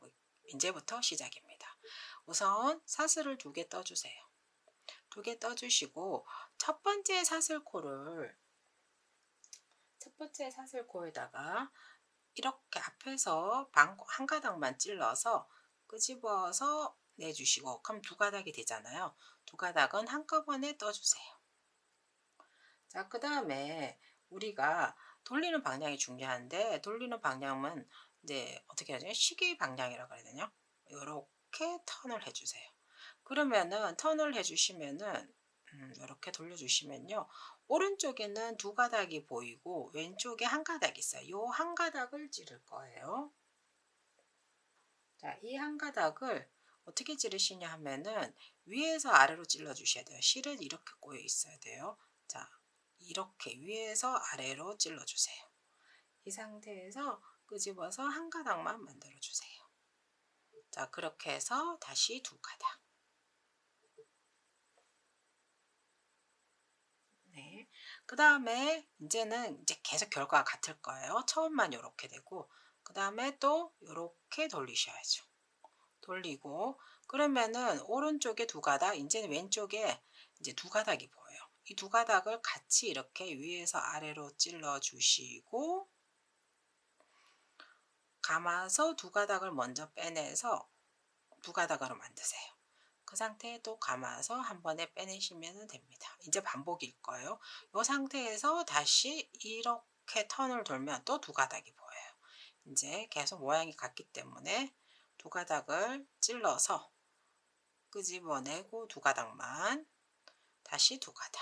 Speaker 1: 이제부터 시작입니다. 우선 사슬을 2개 떠주세요. 2개 떠주시고 첫 번째 사슬코에다가 이렇게 앞에서 한 가닥만 찔러서 끄집어서 내주시고 그럼 2가닥이 되잖아요. 2가닥은 한꺼번에 떠주세요. 자, 그 다음에 우리가 돌리는 방향이 중요한데 돌리는 방향은 이제 어떻게 하죠? 시계 방향이라고 해야 되냐? 이렇게 턴을 해주세요. 그러면은 턴을 해주시면은 이렇게 돌려주시면요. 오른쪽에는 2가닥이 보이고 왼쪽에 한 가닥 있어요. 이 한 가닥을 찌를 거예요. 자, 이 한 가닥을 어떻게 찌르시냐 하면은 위에서 아래로 찔러 주셔야 돼요. 실은 이렇게 꼬여 있어야 돼요. 자, 이렇게 위에서 아래로 찔러 주세요. 이 상태에서 끄집어서 한 가닥만 만들어 주세요. 자, 그렇게 해서 다시 2가닥. 네. 그 다음에 이제는 이제 계속 결과가 같을 거예요. 처음만 이렇게 되고, 그 다음에 또 이렇게 돌리셔야죠. 돌리고, 그러면은 오른쪽에 2가닥, 이제는 왼쪽에 이제 2가닥이 보여요. 이 2가닥을 같이 이렇게 위에서 아래로 찔러 주시고, 감아서 2가닥을 먼저 빼내서 2가닥으로 만드세요. 그 상태에 또 감아서 한 번에 빼내시면 됩니다. 이제 반복일 거예요. 이 상태에서 다시 이렇게 턴을 돌면 또 2가닥이 보여요. 이제 계속 모양이 같기 때문에 2가닥을 찔러서 끄집어내고 2가닥만 다시 2가닥.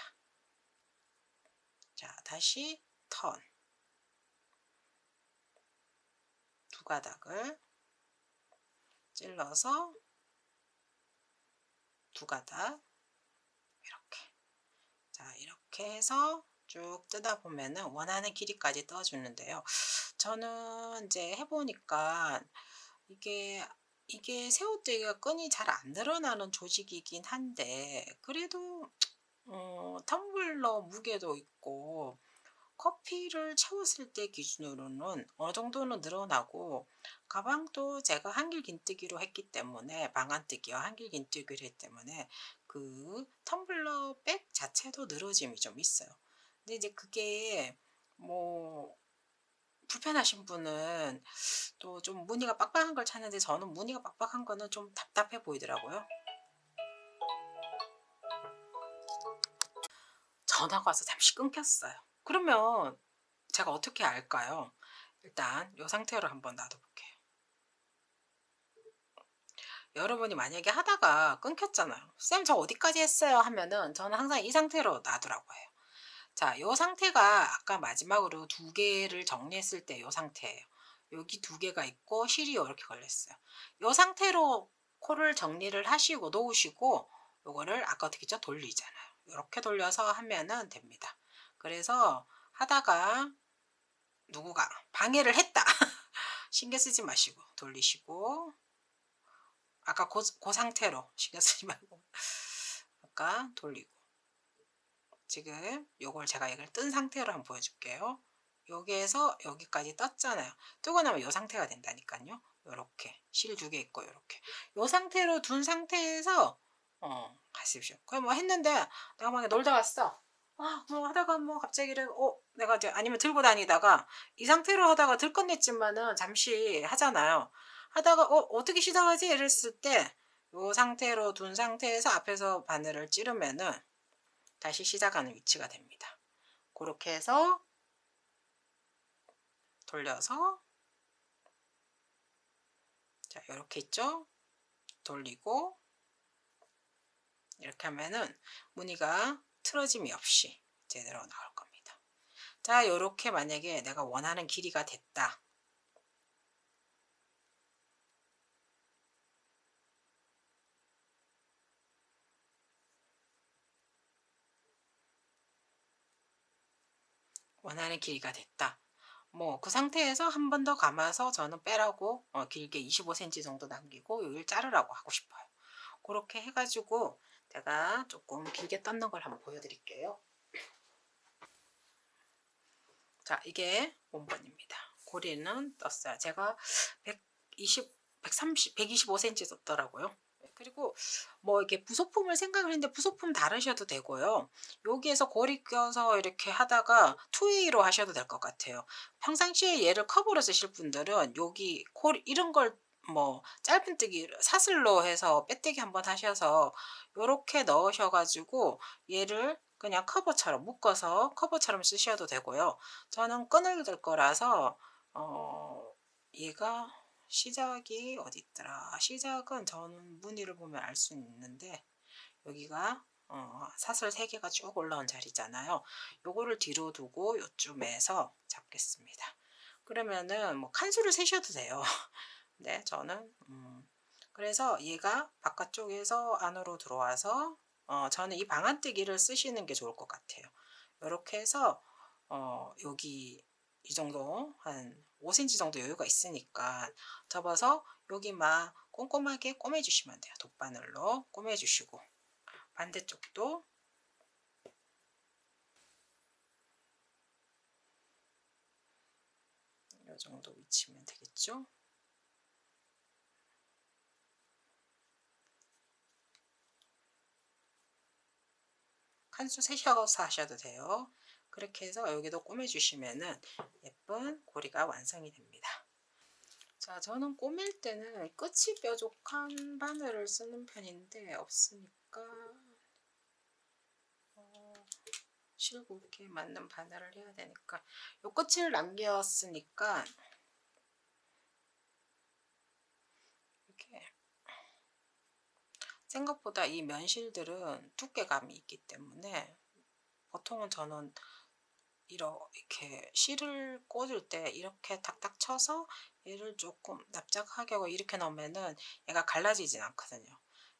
Speaker 1: 자, 다시 턴 2가닥을 찔러서 2가닥 이렇게. 자, 이렇게 해서 쭉 뜯어 보면은 원하는 길이까지 떠 주는데요. 저는 이제 해 보니까 이게 새우뜨기가 끈이 잘 안 늘어나는 조직이긴 한데 그래도 텀블러 무게도 있고 커피를 채웠을 때 기준으로는 어느 정도는 늘어나고 가방도 제가 한길 긴뜨기로 했기 때문에 방안뜨기와 한길 긴뜨기를 했기 때문에 그 텀블러 백 자체도 늘어짐이 좀 있어요. 근데 이제 그게 뭐 불편하신 분은 또 좀 무늬가 빡빡한 걸 찾는데 저는 무늬가 빡빡한 거는 좀 답답해 보이더라고요. 전화가 와서 잠시 끊겼어요. 그러면 제가 어떻게 알까요? 일단 이 상태로 한번 놔둬 볼게요. 여러분이 만약에 하다가 끊겼잖아요. "쌤 저 어디까지 했어요?" 하면은 저는 항상 이 상태로 놔두라고 해요. 자, 요 상태가 아까 마지막으로 두 개를 정리했을 때 요 상태예요. 여기 두 개가 있고 실이 요렇게 걸렸어요. 요 상태로 코를 정리를 하시고 놓으시고 요거를 아까 어떻게 했죠? 돌리잖아요. 요렇게 돌려서 하면은 됩니다. 그래서 하다가 누구가 방해를 했다. 신경 쓰지 마시고 돌리시고 아까 고 상태로 신경 쓰지 말고 아까 돌리고 지금 요걸 제가 이걸 뜬 상태로 한번 보여줄게요. 여기에서 여기까지 떴잖아요. 뜨고 나면 요 상태가 된다니까요. 요렇게 실 두 개 있고 요렇게 요 상태로 둔 상태에서 가십시오. 그럼 뭐 했는데 내가 막 놀다 왔어. 뭐 하다가 뭐 갑자기 내가 이제 아니면 들고 다니다가 이 상태로 하다가 들 뻔했지만은 잠시 하잖아요. 하다가 어떻게 시작하지 이랬을 때 요 상태로 둔 상태에서 앞에서 바늘을 찌르면은 다시 시작하는 위치가 됩니다. 그렇게 해서 돌려서 자 요렇게 있죠? 돌리고 이렇게 하면은 무늬가 틀어짐이 없이 제대로 나올 겁니다. 자 요렇게 만약에 내가 원하는 길이가 됐다. 원하는 길이가 됐다. 뭐 그 상태에서 한 번 더 감아서 저는 빼라고 길게 25cm 정도 남기고 여기를 자르라고 하고 싶어요. 그렇게 해 가지고 제가 조금 길게 떴는 걸 한번 보여 드릴게요. 자 이게 원본입니다. 고리는 떴어요. 제가 120, 130, 125cm 썼더라고요. 그리고 뭐 이렇게 부속품을 생각을 했는데 부속품 다르셔도 되고요. 여기에서 고리 껴서 이렇게 하다가 투웨이로 하셔도 될 것 같아요. 평상시에 얘를 컵으로 쓰실 분들은 여기 고리 이런 걸 뭐 짧은뜨기 사슬로 해서 빼뜨기 한번 하셔서 요렇게 넣으셔 가지고 얘를 그냥 커버처럼 묶어서 커버처럼 쓰셔도 되고요. 저는 끈을 들 거라서 얘가 시작이 어디 있더라. 시작은 저는 무늬를 보면 알 수 있는데 여기가 사슬 3 개가 쭉 올라온 자리잖아요. 요거를 뒤로 두고 요쯤에서 잡겠습니다. 그러면은 뭐 칸수를 세셔도 돼요. 네 저는 그래서 얘가 바깥쪽에서 안으로 들어와서 저는 이 방안뜨기를 쓰시는 게 좋을 것 같아요. 요렇게 해서 여기 이 정도 한 5cm 정도 여유가 있으니까 접어서 여기만 꼼꼼하게 꼬매 주시면 돼요. 돗바늘로 꼬매 주시고 반대쪽도 이 정도 위치면 되겠죠. 칸수 세셔서 하셔도 돼요. 그렇게 해서 여기도 꼬매 주시면은 예쁜 고리가 완성이 됩니다. 자, 저는 꼬맬 때는 끝이 뾰족한 바늘을 쓰는 편인데 없으니까 실굵게 맞는 바늘을 해야 되니까 요 끝을 남겼으니까 이렇게 생각보다 이 면실들은 두께감이 있기 때문에 보통은 저는 이렇게 실을 꽂을 때 이렇게 탁탁 쳐서 얘를 조금 납작하게 하고 이렇게 넣으면은 얘가 갈라지진 않거든요.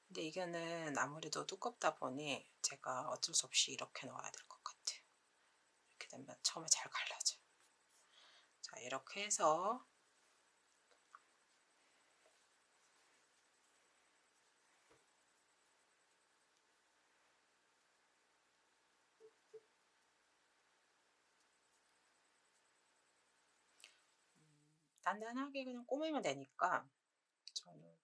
Speaker 1: 근데 이거는 아무래도 두껍다 보니 제가 어쩔 수 없이 이렇게 넣어야 될 것 같아요. 이렇게 되면 처음에 잘 갈라져요. 자 이렇게 해서 단단하게 그냥 꼬매면 되니까 저는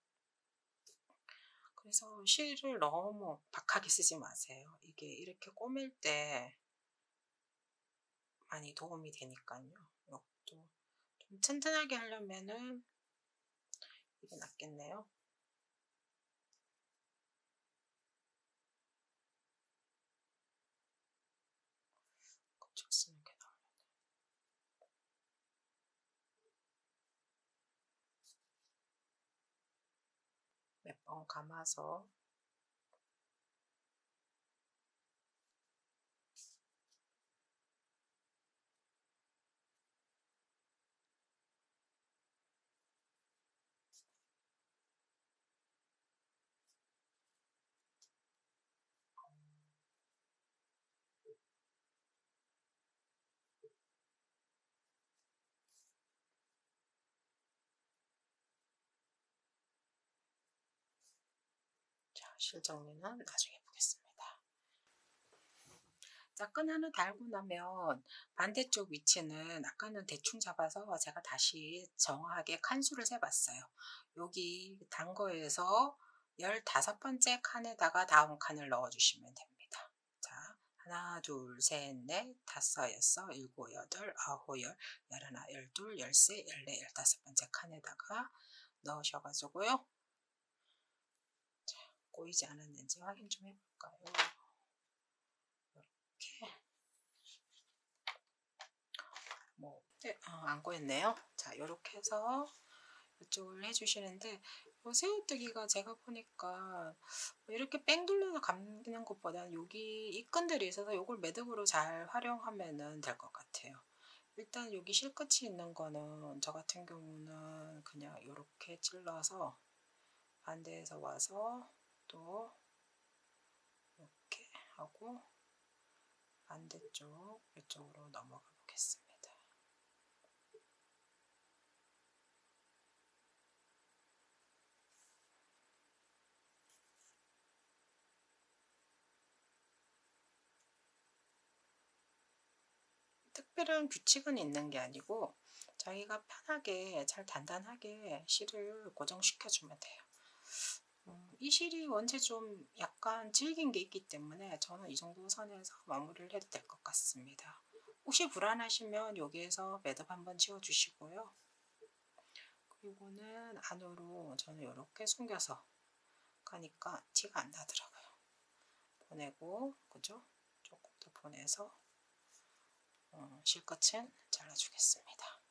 Speaker 1: 그래서 실을 너무 박하게 쓰지 마세요. 이게 이렇게 꼬맬 때 많이 도움이 되니까요. 이것도 좀 튼튼하게 하려면은 이게 낫겠네요. 감아서. 자, 실정리는 나중에 보겠습니다. 자, 끈 하나 달고 나면 반대쪽 위치는 아까는 대충 잡아서 제가 다시 정확하게 칸수를 세봤어요. 여기 단 거에서 15번째 칸에다가 다음 칸을 넣어주시면 됩니다. 자, 하나, 둘, 셋, 넷, 다섯, 여섯, 일곱, 여덟, 아홉, 열, 열하나, 열둘, 열세, 열네, 15번째 칸에다가 넣으셔가지고요. 자, 꼬이지 않았는지 확인 좀 해볼까요? 이렇게. 뭐, 네, 안 꼬였네요. 자, 이렇게 해서 이쪽을 해주시는데, 요 새우뜨기가 제가 보니까 이렇게 뺑 돌려서 감는 것보다는 여기 이 끈들이 있어서 이걸 매듭으로 잘 활용하면 될 것 같아요. 일단 여기 실끝이 있는 거는 저 같은 경우는 그냥 이렇게 찔러서 반대에서 와서 또 이렇게 하고 반대쪽 이쪽으로 넘어가 보겠습니다. 특별한 규칙은 있는 게 아니고 자기가 편하게 잘 단단하게 실을 고정시켜 주면 돼요. 이 실이 원체 좀 약간 질긴 게 있기 때문에 저는 이 정도 선에서 마무리를 해도 될 것 같습니다. 혹시 불안하시면 여기에서 매듭 한번 지워 주시고요. 그리고는 안으로 저는 이렇게 숨겨서 가니까 티가 안 나더라고요. 보내고 그죠? 조금 더 보내서 실끝은 잘라주겠습니다.